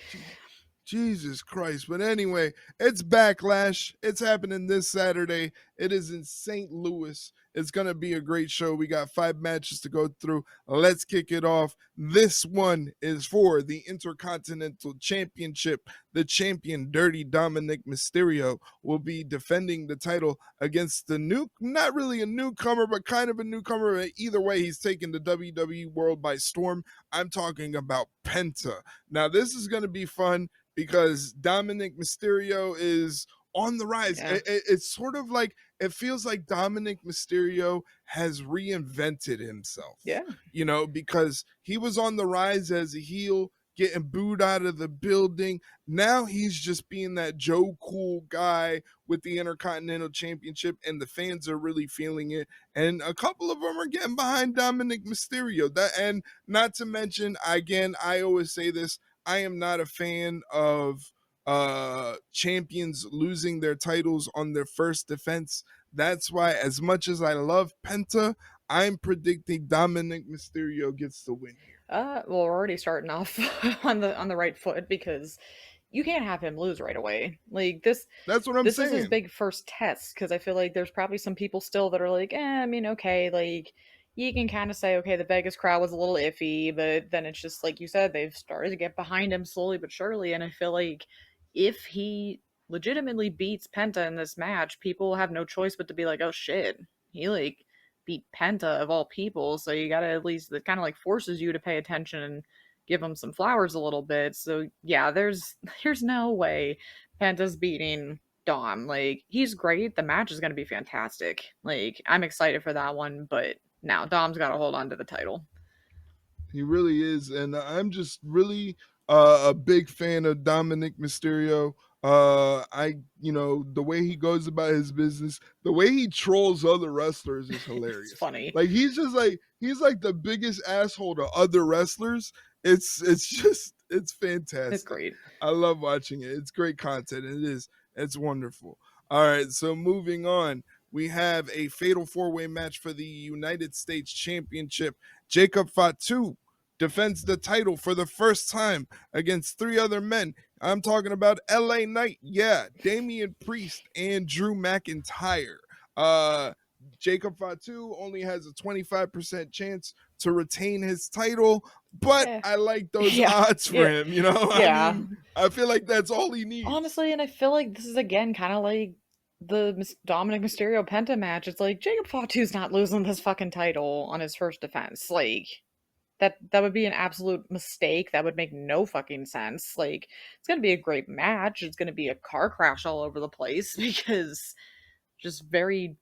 Jesus Christ. But anyway, it's Backlash. It's happening this Saturday. It is in St. Louis. It's going to be a great show. We got 5 matches to go through. Let's kick it off. This one is for the Intercontinental Championship. The champion, Dirty Dominic Mysterio, will be defending the title against the not really a newcomer, but kind of a newcomer. Either way, he's taking the WWE world by storm. I'm talking about Penta. Now, this is going to be fun because Dominic Mysterio is on the rise. Yeah. It's sort of like, it feels like Dominic Mysterio has reinvented himself. Yeah. You know, because he was on the rise as a heel, getting booed out of the building. Now he's just being that Joe Cool guy with the Intercontinental Championship, and the fans are really feeling it. And a couple of them are getting behind Dominic Mysterio. And not to mention, again, I always say this, I am not a fan of champions losing their titles on their first defense. That's why, as much as I love Penta, I'm predicting Dominic Mysterio gets the win here. Well, we're already starting off on the right foot because you can't have him lose right away. Like this, That's what I'm this saying. is his big first test because I feel like there's probably some people still that are like, I mean, okay, like you can kind of say, okay, the Vegas crowd was a little iffy, but then it's just like you said, they've started to get behind him slowly but surely, and I feel like if he legitimately beats Penta in this match, people have no choice but to be like, oh shit, he like beat Penta of all people, so you gotta at least, that kind of like forces you to pay attention and give him some flowers a little bit. So yeah, there's no way Penta's beating Dom. Like he's great. The match is gonna be fantastic. Like I'm excited for that one, but now Dom's got to hold on to the title. He really is, and I'm just really a big fan of Dominic Mysterio. The way he goes about his business, the way he trolls other wrestlers is hilarious. It's funny. Like he's like the biggest asshole to other wrestlers. It's fantastic. It's great. I love watching it. It's great content. It's wonderful. All right, so moving on, we have a fatal 4-way match for the United States Championship. Jacob Fatu defends the title for the first time against 3 other men. I'm talking about LA Knight, Damian Priest, and Drew McIntyre. Jacob Fatu only has a 25% chance to retain his title, but I like those odds for him, you know? Yeah. I mean, I feel like that's all he needs. Honestly, and I feel like this is again kind of like the Dominic Mysterio Penta match. It's like Jacob Fatu's not losing this fucking title on his first defense. Like that would be an absolute mistake. That would make no fucking sense. Like it's gonna be a great match. It's gonna be a car crash all over the place because just very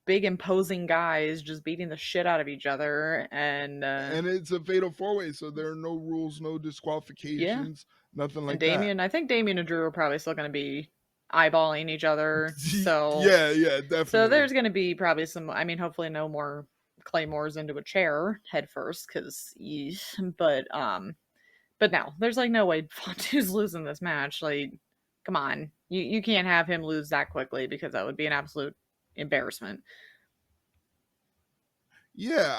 big imposing guys just beating the shit out of each other, and it's a fatal 4-way, so there are no rules, no disqualifications, nothing like that. I think Damian and Drew are probably still going to be eyeballing each other. So yeah, definitely. So there's going to be probably some. I mean, hopefully no more claymores into a chair head first, because. But no, there's like no way Fatu's losing this match. Like, come on, you can't have him lose that quickly because that would be an absolute embarrassment. Yeah,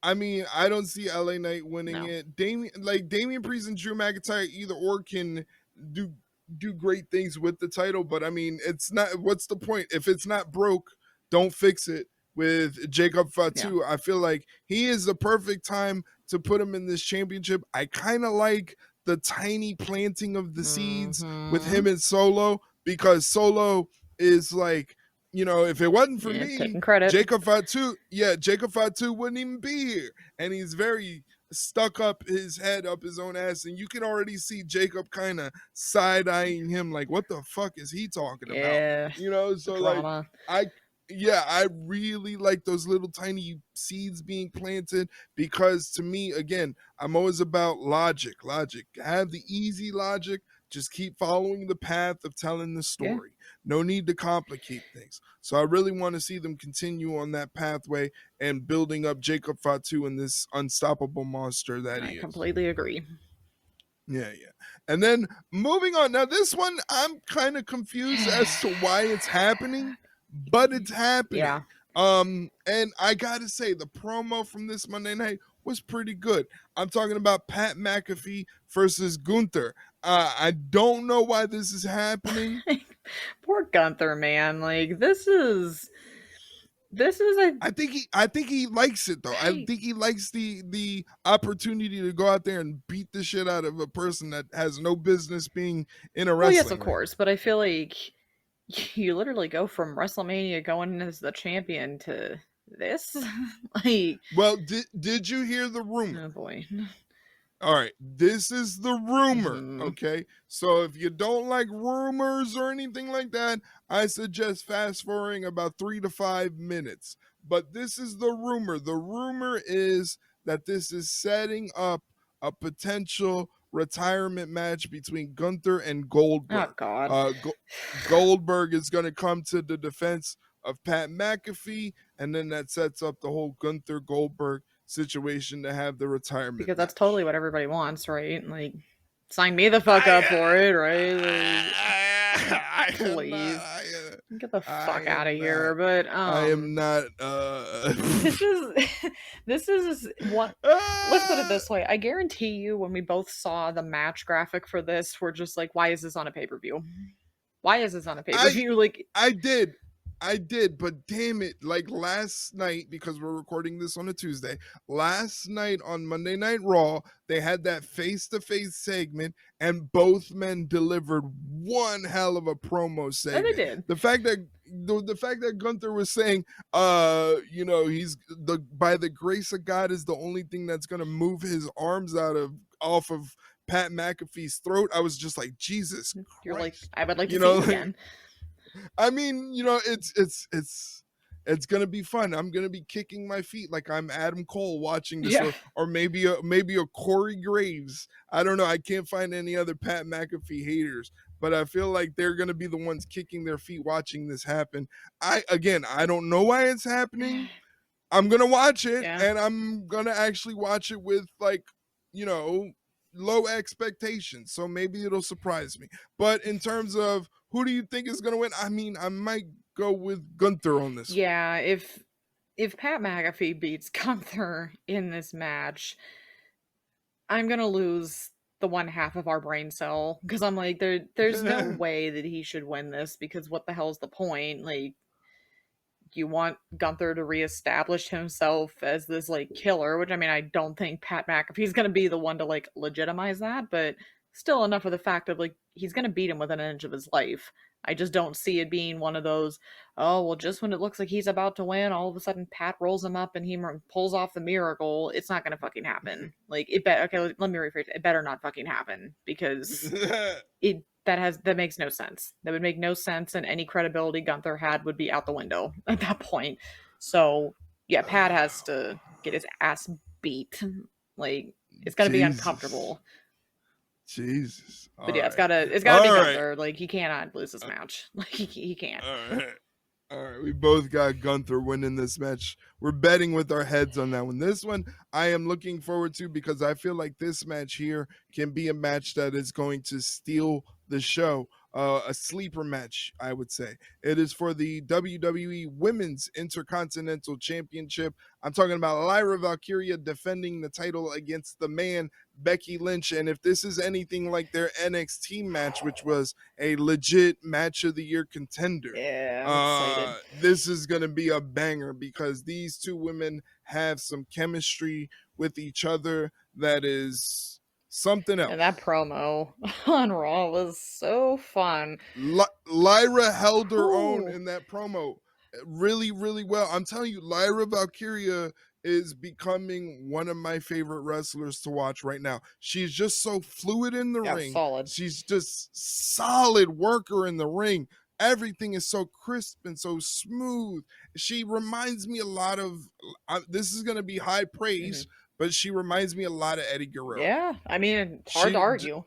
I mean, I don't see LA Knight winning it. Damian Priest and Drew McIntyre either or can do great things with the title, but I mean, it's not. What's the point if it's not broke? Don't fix it. With Jacob Fatu, I feel like he is the perfect time to put him in this championship. I kind of like the tiny planting of the seeds with him and Solo, because Solo is like, you know, if it wasn't for me, Jacob Fatu wouldn't even be here. And he's very stuck up his head up his own ass, and you can already see Jacob kind of side-eyeing him like, what the fuck is he talking about? You know, so like I really like those little tiny seeds being planted, because to me, again, I'm always about logic. Have the easy logic. Just keep following the path of telling the story. No need to complicate things. So I really want to see them continue on that pathway and building up Jacob Fatu and this unstoppable monster that he is. I completely agree. Yeah. And then moving on. Now, this one, I'm kind of confused as to why it's happening, but it's happening. Yeah. And I gotta say, the promo from this Monday night was pretty good. I'm talking about Pat McAfee versus Gunther. I don't know why this is happening. Poor Gunther, man. Like, this is this is a I think he likes it though. I I think he likes the opportunity to go out there and beat the shit out of a person that has no business being in a well, yes, of wrestling ring. course, but I feel like you literally go from WrestleMania going as the champion to this. Like, Well, did you hear the rumor? oh boy. All right, this is the rumor, Hmm. okay? So if you don't like rumors or anything like that, I suggest fast forwarding about 3 to 5 minutes. But this is the rumor. The rumor is that this is setting up a potential retirement match between Gunther and Oh Goldberg. God. Uh, Go- Goldberg is going to come to the defense of Pat McAfee, and then that sets up the whole Gunther Goldberg situation to have the retirement Because that's totally match. what everybody wants, right? Like, sign me the fuck up for I, it, right? Like, I am not. please get the I fuck out of am not. here. But I am not. this is this is what. Let's put it this way. I guarantee you, when we both saw the match graphic for this, we're just like, why is this on a pay per view? Why is this on a pay per I view? Like, I did. I did, but damn it, like last night, because we're recording this on a Tuesday, last night on Monday Night Raw, they had that face to face segment, and both men delivered one hell of a promo and they segment. did. The fact that Gunther was saying, he's the by the grace of God is the only thing that's gonna move his arms off of Pat McAfee's throat. I was just like, Jesus You're like, Christ. I would like to You see know, it like again. I mean, it's gonna be fun. I'm gonna be kicking my feet like I'm Adam Cole watching this, Yeah. or maybe a Corey Graves. I don't know. I can't find any other Pat McAfee haters, but I feel like they're gonna be the ones kicking their feet watching this happen. I don't know why it's happening. I'm gonna watch it, Yeah. and I'm gonna actually watch it with like, you know, low expectations. So maybe it'll surprise me. But in terms of who do you think is gonna win? I mean, I might go with Gunther on this one. Yeah, if Pat McAfee beats Gunther in this match, I'm gonna lose the one half of our brain cell because I'm like, there's no way that he should win this because what the hell's the point? Like, you want Gunther to reestablish himself as this like killer, which I mean, I don't think Pat McAfee's gonna be the one to like legitimize that, but still enough of the fact of like he's gonna beat him within an inch of his life. I just don't see it being one of those, oh well, just when it looks like he's about to win, all of a sudden Pat rolls him up and he pulls off the miracle. It's not gonna fucking happen. Like okay, let me rephrase. It better not fucking happen because that makes no sense. That would make no sense, and any credibility Gunther had would be out the window at that point. So yeah, Pat has to get his ass beat. Like it's gonna be Jesus. uncomfortable. Jesus. But All yeah, right. it's gotta be All right. Gunther. Like he cannot lose this match. Like he can't. All right. All right, we both got Gunther winning this match. We're betting with our heads on that one. This one I am looking forward to because I feel like this match here can be a match that is going to steal the show. A sleeper match, I would say. It is for the WWE Women's Intercontinental Championship. I'm talking about Lyra Valkyria defending the title against the man, Becky Lynch. And if this is anything like their NXT match, which was a legit match of the year contender, Yeah, I'm excited. this is going to be a banger because these two women have some chemistry with each other that is something And else. that promo on Raw was so fun. Lyra held her own Whew. in that promo really, really well. I'm telling you, Lyra Valkyria is becoming one of my favorite wrestlers to watch right now. She's just so fluid in the Yeah, ring. solid. She's just solid worker in the ring. Everything is so crisp and so smooth. She reminds me a lot of this is going to be high Hmm. praise, but she reminds me a lot of Eddie Guerrero. Yeah, I mean, hard to She argue.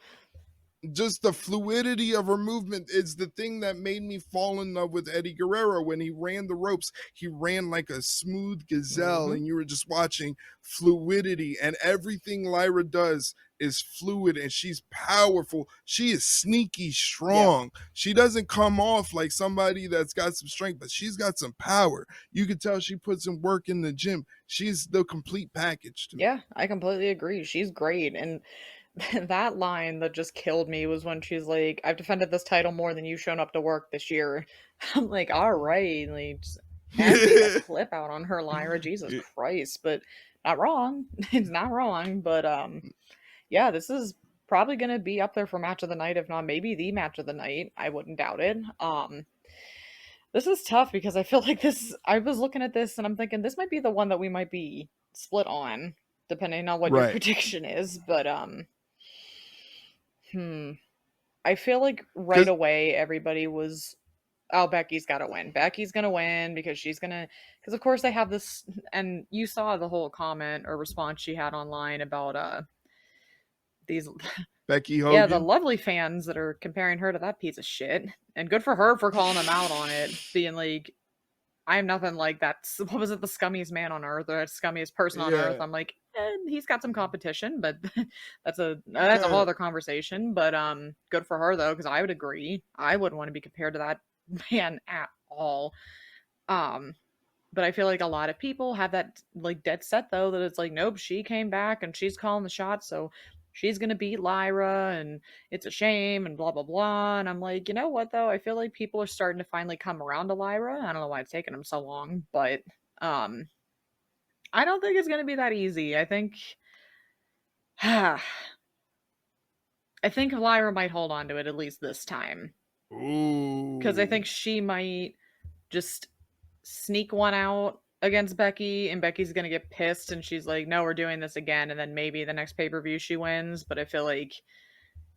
just the fluidity of her movement is the thing that made me fall in love with Eddie Guerrero. When he ran the ropes, he ran like a smooth gazelle, Hmm. and you were just watching fluidity. And everything Lyra does is fluid, and she's powerful. She is sneaky Yeah. strong. She doesn't come off like somebody that's got some strength, but she's got some power. You can tell she put some work in the gym. She's the complete package to me. Yeah, I completely agree. She's great. And that line that just killed me was when she's like, I've defended this title more than you've shown up to work this year. I'm like, all right. Like, and get a clip out on her, Lyra. Jesus Christ. But not wrong. It's not wrong. But yeah, this is probably gonna be up there for match of the night, if not maybe the match of the night. I wouldn't doubt it. This is tough because I feel like this I was looking at this and I'm thinking this might be the one that we might be split on, depending on what your Right. prediction is. But I feel like right Because away everybody was, oh, Becky's got to win. Becky's going to win because she's going to, because of course they have this, and you saw the whole comment or response she had online about these, Becky yeah, the Hogan. lovely fans that are comparing her to that piece of shit. And good for her for calling them out on it, being like, I'm nothing like that. What was it? The scummiest man on earth, or scummiest person on earth. Yeah. I'm like, he's got some competition, but that's a whole other conversation. But good for her though, because I would agree. I wouldn't want to be compared to that man at all. Um, but I feel like a lot of people have that like dead set though, that it's like, nope, she came back and she's calling the shots, so she's gonna beat Lyra, and it's a shame, and blah blah blah. And I'm like, you know what though? I feel like people are starting to finally come around to Lyra. I don't know why it's taken them so long, but um, I don't think it's gonna be that easy. I think, I think Lyra might hold on to it at least this time, because I Ooh. think she might just sneak one out against Becky, and Becky's gonna get pissed, and she's like, "No, we're doing this again," and then maybe the next pay per view she wins. But I think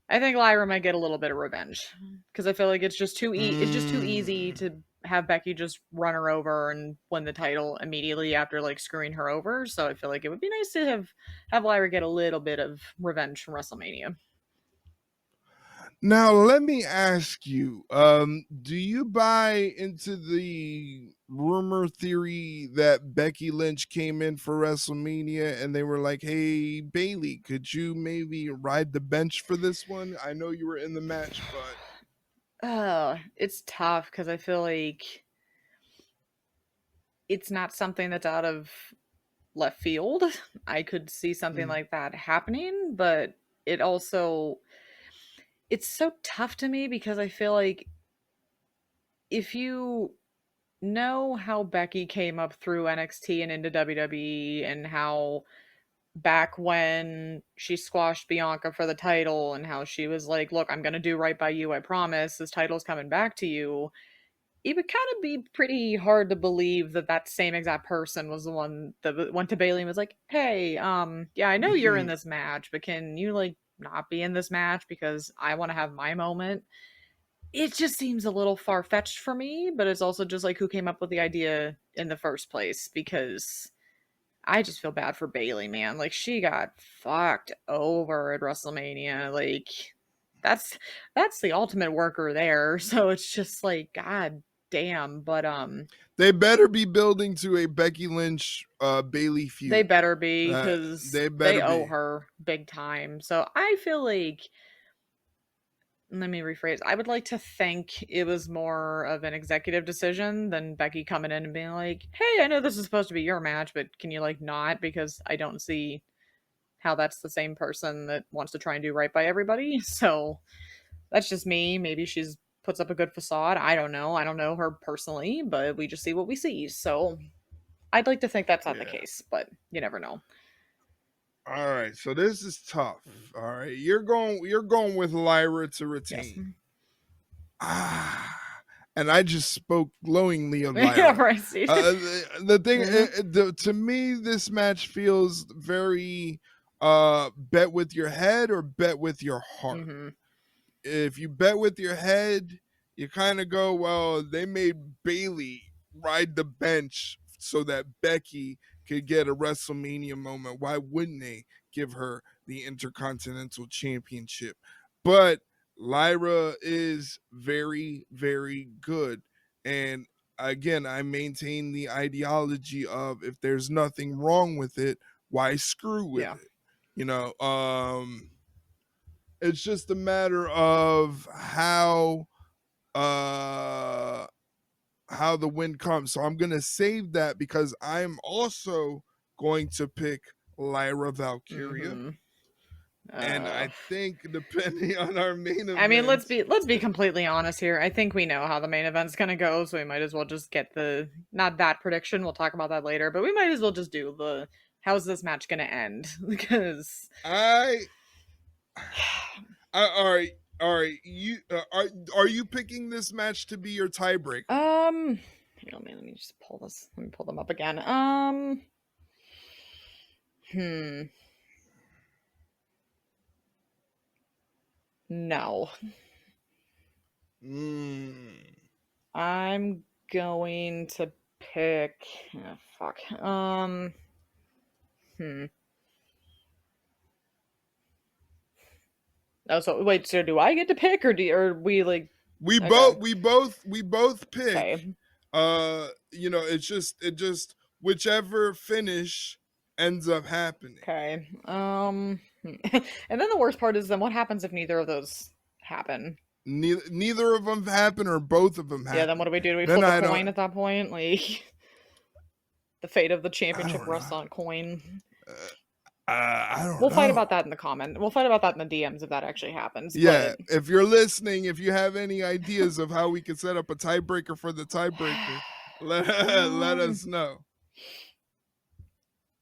Lyra might get a little bit of revenge, because I feel like it's just too easy Mm. to have Becky just run her over and win the title immediately after like screwing her over. So I feel like it would be nice to have Lyra get a little bit of revenge from WrestleMania. Now let me ask you, do you buy into the rumor theory that Becky Lynch came in for WrestleMania and they were like, "Hey Bailey, could you maybe ride the bench for this one? I know you were in the match, but." It's tough because I feel like it's not something that's out of left field. I could see something Mm. like that happening, but it also it's so tough to me because I feel like if you know how Becky came up through NXT and into WWE, and how back when she squashed Bianca for the title and how she was like, "Look, I'm going to do right by you, I promise. This title's coming back to you." It would kind of be pretty hard to believe that that same exact person was the one that went to Bailey and was like, "Hey, yeah, I know you're in this match, but can you like not be in this match because I want to have my moment?" It just seems a little far fetched for me, but it's also just like who came up with the idea in the first place, because I just feel bad for Bailey, man. Like she got fucked over at WrestleMania. Like that's that's the ultimate worker there. So it's just like god damn, but They better be building to a Becky Lynch Bailey they feud. better be, cuz They they better owe be. her big time. So I feel like, let me rephrase. I would like to think it was more of an executive decision than Becky coming in and being like, "Hey, I know this is supposed to be your match, but can you like not, because I don't see how that's the same person that wants to try and do right by everybody." So that's just me. Maybe she's puts up a good facade. I don't know. I don't know her personally, but we just see what we see. So I'd like to think that's not the Yeah. case, but you never know. All right, so this is tough. All right, you're going with Lyra to Yes. retain. And I just spoke glowingly of Yeah, Lyra. right. See? The thing, Mhm. to me, this match feels very bet with your head or bet with your heart. Mhm. If you bet with your head, you kind of go, well, they made Bailey ride the bench so that Becky could get a WrestleMania moment. Why wouldn't they give her the Intercontinental Championship? But Lyra is very, very good. And again, I maintain the ideology of if there's nothing wrong with it, why screw with Yeah. it? You know, it's just a matter of uh how the wind comes. So I'm gonna save that because I'm also going to pick Lyra Valkyria. Mhm. And I think depending on our main event, I mean, let's be completely honest here. I think we know how the main event's gonna go, so we might as well just get the not that prediction. We'll talk about that later, but we might as well just do the how's this match gonna end because all right. You are you picking this match to be your tiebreaker? here, let me just pull this. Let me pull them up again. No. I'm going to pick. Oh, fuck. Oh, so wait. So do I get to pick, or we like? We both pick. Okay. You know, it just whichever finish ends up happening. Okay. And then the worst part is then what happens if neither of those happen? Neither of them happen, or both of them happen. Yeah. Then what do we do? Do we flip a coin at that point? Like the fate of the championship rests on coin. I don't know. We'll fight about that in the comment. We'll fight about that in the DMs if that actually happens. Yeah, but if you're listening, if you have any ideas of how we can set up a tiebreaker for the tiebreaker, let us know.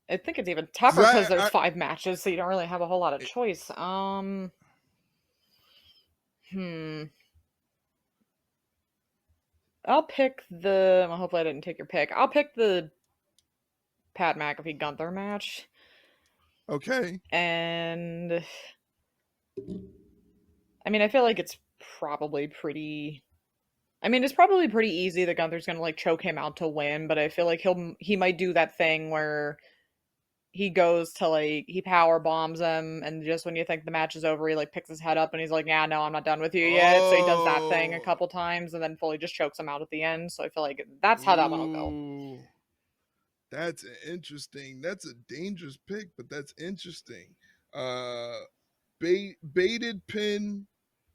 I think it's even tougher because there's 5 matches, so you don't really have a whole lot of choice. I'll pick the. Well, hopefully I didn't take your pick. I'll pick the Pat McAfee Gunther match. Okay. And I mean, I feel like it's probably pretty. I mean, it's probably pretty easy that Gunther's gonna like choke him out to win, but I feel like he might do that thing where he goes to like he power bombs him, and just when you think the match is over, he like picks his head up and he's like, "Yeah, no, I'm not done with you yet." So he does that thing a couple times, and then fully just chokes him out at the end. So I feel like that's how that one will go. That's interesting. That's a dangerous pick, but that's interesting. Baited pin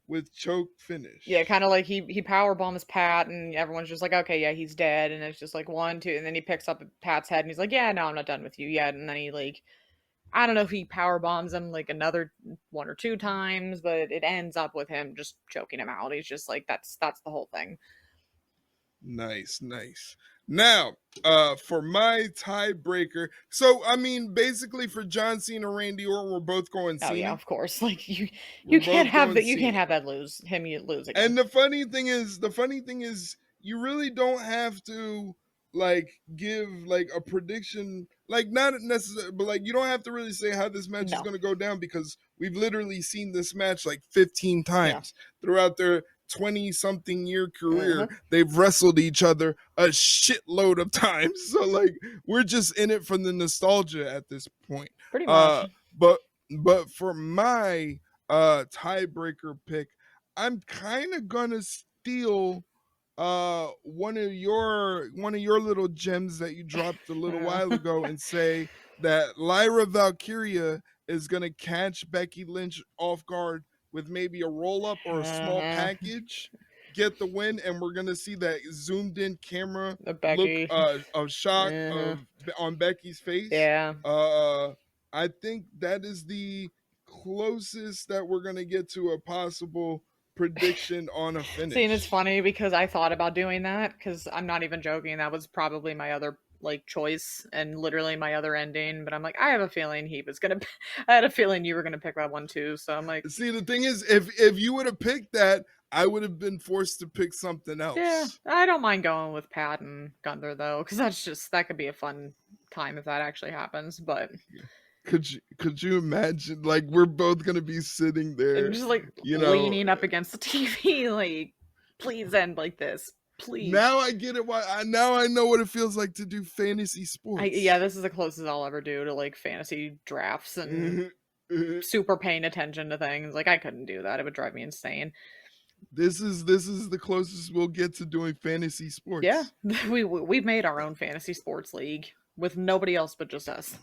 with choke finish. Yeah, kind of like he power bombs Pat, and everyone's just like, okay, yeah, he's dead, and it's just like 1, 2, and then he picks up Pat's head, and he's like, yeah, no, I'm not done with you yet, and then he like, I don't know if he power bombs him like another 1 or 2 times, but it ends up with him just choking him out. He's just like, that's the whole thing. Nice. Now, for my tiebreaker, so I mean, basically for John Cena, Randy Orton, we're both going Cena. Oh yeah, of course. Like you can't have that. You can't have that lose lose again. And the funny thing is, you really don't have to like give like a prediction, like not necessarily, but like you don't have to really say how this match is going to go down, because we've literally seen this match like 15 times throughout their 20-something year career. They've wrestled each other a shitload of times, so like we're just in it for the nostalgia at this point. Pretty much. But for my tiebreaker pick, I'm kind of gonna steal one of your little gems that you dropped a little while ago and say that Lyra Valkyria is gonna catch Becky Lynch off guard with maybe a roll-up or a small package, get the win, and we're gonna see that zoomed in camera look of shock on Becky's face. I think that is the closest that we're gonna get to a possible prediction on a finish. See, and it's funny because I thought about doing that, because I'm not even joking, that was probably my other like choice and literally my other ending, but I'm like, I have a feeling I had a feeling you were gonna pick that one too, so I'm like, see, the thing is, if you would have picked that, I would have been forced to pick something else. Yeah, I don't mind going with Pat and Gunther though, because that could be a fun time if that actually happens. But could you imagine, like, we're both gonna be sitting there and just like leaning up against the TV, like, please end like this. Please. Now I get it. Now I know what it feels like to do fantasy sports. Yeah, this is the closest I'll ever do to like fantasy drafts and super paying attention to things. Like, I couldn't do that; it would drive me insane. This is the closest we'll get to doing fantasy sports. Yeah, we've made our own fantasy sports league with nobody else but just us.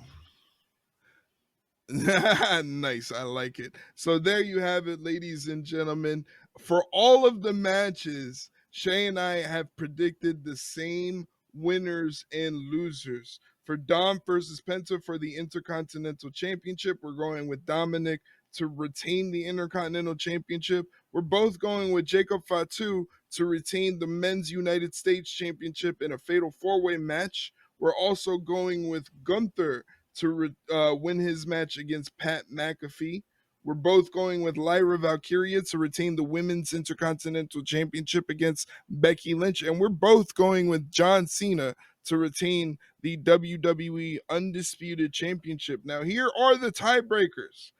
Nice, I like it. So there you have it, ladies and gentlemen. For all of the matches, Shay and I have predicted the same winners and losers. For Dom versus Penta for the Intercontinental Championship, we're going with Dominic to retain the Intercontinental Championship. We're both going with Jacob Fatu to retain the Men's United States Championship in a fatal four-way match. We're also going with Gunther to win his match against Pat McAfee. We're both going with Lyra Valkyria to retain the Women's Intercontinental Championship against Becky Lynch. And we're both going with John Cena to retain the WWE Undisputed Championship. Now, here are the tiebreakers.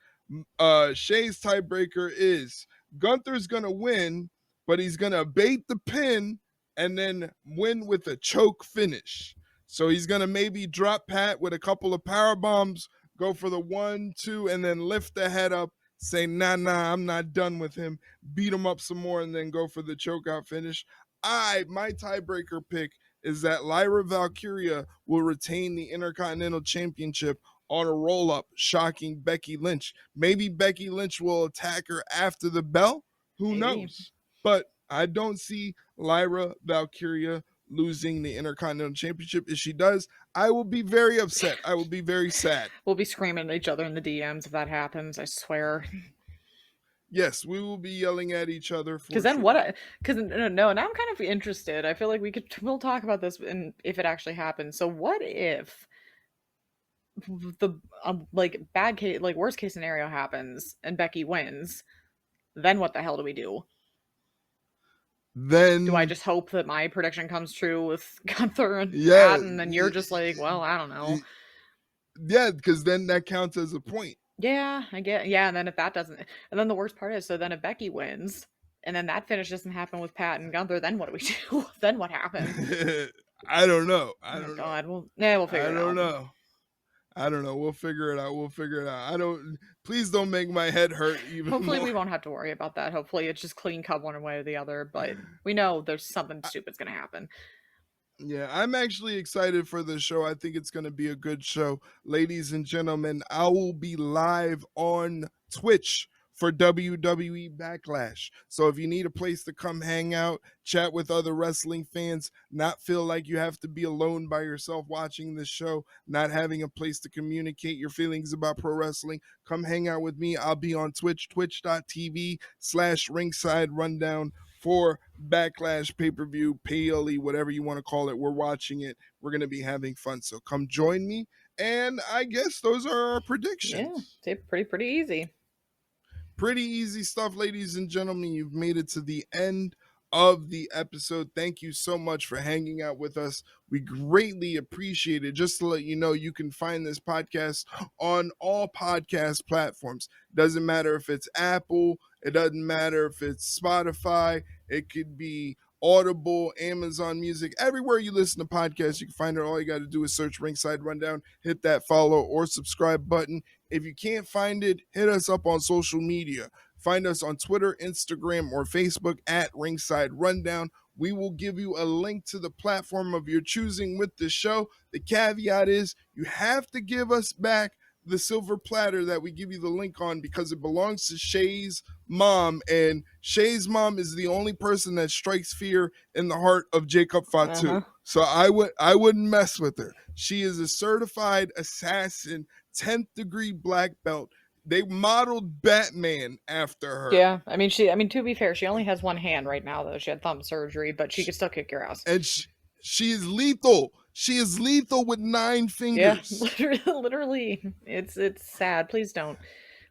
Shay's tiebreaker is Gunther's going to win, but he's going to bait the pin and then win with a choke finish. So he's going to maybe drop Pat with a couple of power bombs, go for the 1, 2, and then lift the head up, say, nah, I'm not done with him, beat him up some more, and then go for the choke out finish. My tiebreaker pick is that Lyra Valkyria will retain the Intercontinental Championship on a roll-up, shocking Becky Lynch. Maybe Becky Lynch will attack her after the bell. Who knows? But I don't see Lyra Valkyria losing the Intercontinental Championship. If she does, I will be very upset. I will be very sad. We'll be screaming at each other in the DMs if that happens, I swear. Yes, we will be yelling at each other. Because then what? Because no, now I'm kind of interested. I feel like we'll talk about this if it actually happens. So what if the bad case, like worst case scenario happens and Becky wins? Then what the hell do we do? Then do I just hope that my prediction comes true with Gunther and Pat, and then you're just like, well, I don't know. Yeah, because then that counts as a point. Yeah, I get. Yeah, and then if that doesn't, and then the worst part is, so then if Becky wins, and then that finish doesn't happen with Pat and Gunther, then what do we do? Then what happens? I don't know. I don't know. God, we'll figure it out. I don't know. We'll figure it out. Please don't make my head hurt even Hopefully more. We won't have to worry about that. Hopefully it's just clean cut one way or the other, but we know there's something stupid's going to happen. Yeah, I'm actually excited for the show. I think it's going to be a good show. Ladies and gentlemen, I will be live on Twitch for WWE Backlash. So if you need a place to come hang out, chat with other wrestling fans, not feel like you have to be alone by yourself watching this show, not having a place to communicate your feelings about pro wrestling, come hang out with me. I'll be on Twitch, twitch.tv/ringside rundown for Backlash pay-per-view, PLE, whatever you want to call it. We're watching it. We're going to be having fun. So come join me. And I guess those are our predictions. Yeah, pretty easy. Pretty easy stuff, ladies and gentlemen. You've made it to the end of the episode. Thank you so much for hanging out with us. We greatly appreciate it. Just to let you know, you can find this podcast on all podcast platforms. Doesn't matter if it's Apple, it doesn't matter if it's Spotify, it could be Audible, Amazon Music, everywhere you listen to podcasts, you can find it. All you got to do is search Ringside Rundown, hit that follow or subscribe button. If you can't find it, hit us up on social media. Find us on Twitter, Instagram, or Facebook at Ringside Rundown. We will give you a link to the platform of your choosing with the show. The caveat is you have to give us back the silver platter that we give you the link on because it belongs to Shay's mom, and Shay's mom is the only person that strikes fear in the heart of Jacob Fatu. Uh-huh. So I wouldn't mess with her. She is a certified assassin, 10th degree black belt. They modeled Batman after her. Yeah, I mean, to be fair, she only has one hand right now, though. She had thumb surgery, but she can still kick your ass. And she is lethal. She is lethal with 9 fingers. Yeah, literally. It's sad. Please don't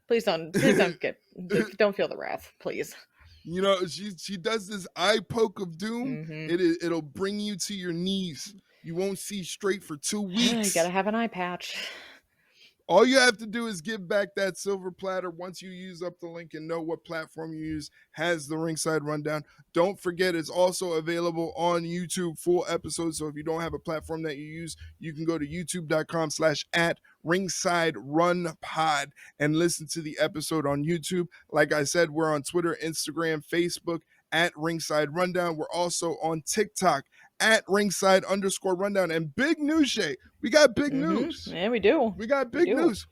don't feel the wrath, please. You know, she does this eye poke of doom. Mm-hmm. It'll bring you to your knees. You won't see straight for 2 weeks. You gotta have an eye patch. All you have to do is give back that silver platter once you use up the link and know what platform you use has the Ringside Rundown. Don't forget, it's also available on YouTube, full episodes. So if you don't have a platform that you use, you can go to youtube.com/@ringsiderunpod and listen to the episode on YouTube. Like I said, we're on Twitter, Instagram, Facebook at Ringside Rundown. We're also on TikTok at Ringside_Rundown. And big news, Shay. We got big news. Yeah, we do. We got big news.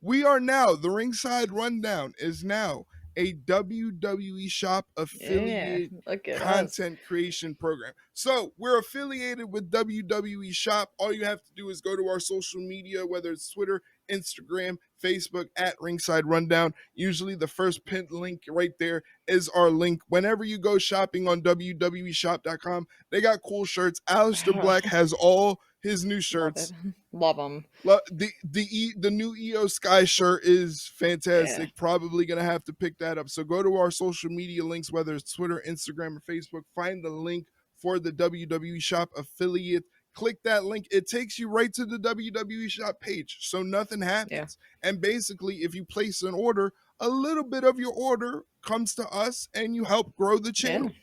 We are now, the Ringside Rundown is now a WWE Shop Yeah, affiliate look at us. content creation program. So we're affiliated with WWE Shop. All you have to do is go to our social media, whether it's Twitter, Instagram, Facebook, at Ringside Rundown. Usually the first pinned link right there is our link. Whenever you go shopping on WWEshop.com, they got cool shirts. Aleister Black has all his new Love it. shirts. Love them. The new EO Sky shirt is fantastic. Yeah. Probably gonna have to pick that up. So go to our social media links, whether it's Twitter, Instagram, or Facebook. Find the link for the WWE Shop affiliate. Click that link. It takes you right to the WWE Shop page, so nothing happens. Yeah. And basically, if you place an order, a little bit of your order comes to us, and you help grow the channel. Yeah.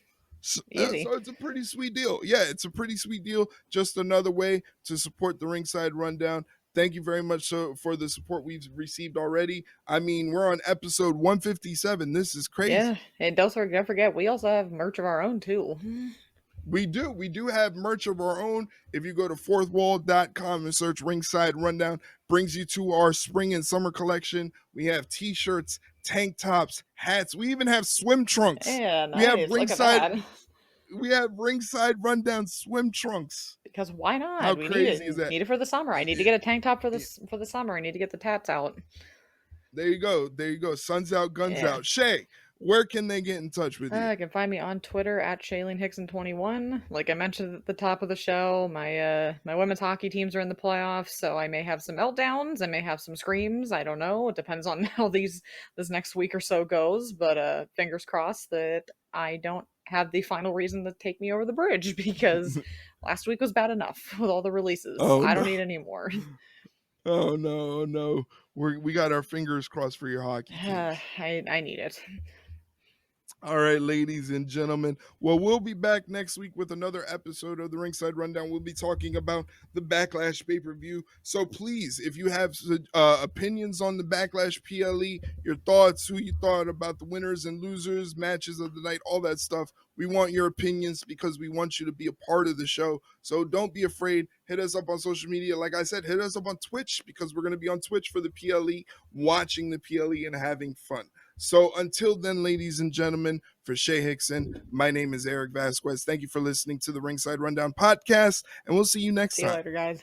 So, Easy. so it's a pretty sweet deal. Yeah, it's a pretty sweet deal. Just another way to support the Ringside Rundown. Thank you very much for the support we've received already. I mean, we're on episode 157. This is crazy. Yeah, and don't forget, we also have merch of our own too. We do have merch of our own. If you go to fourthwall.com and search Ringside Rundown, brings you to our spring and summer collection. We have t-shirts, tank tops, hats. We even have swim trunks. Yeah, nice. We have Look at that. We have Ringside Rundown swim trunks. Because why not? How we crazy need it. is that? Need it for the summer. I need to get a tank top for the summer. I need to get the tats out. There you go. There you go. Sun's out, guns Yeah. out. Shay, where can they get in touch with you? You can find me on Twitter at ShayleenHickson21. Like I mentioned at the top of the show, my women's hockey teams are in the playoffs, so I may have some meltdowns. I may have some screams. I don't know. It depends on how this next week or so goes. But fingers crossed that I don't have the final reason to take me over the bridge, because last week was bad enough with all the releases. I don't need any more. Oh no. We got our fingers crossed for your hockey team. I need it. All right, ladies and gentlemen. Well, we'll be back next week with another episode of the Ringside Rundown. We'll be talking about the Backlash pay-per-view. So please, if you have opinions on the Backlash PLE, your thoughts, who you thought about the winners and losers, matches of the night, all that stuff, we want your opinions because we want you to be a part of the show. So don't be afraid. Hit us up on social media. Like I said, hit us up on Twitch, because we're going to be on Twitch for the PLE, watching the PLE and having fun. So until then, ladies and gentlemen, for Shay Hickson, my name is Erik Vasquez. Thank you for listening to the Ringside Rundown podcast, and we'll see you next time. See you later, guys.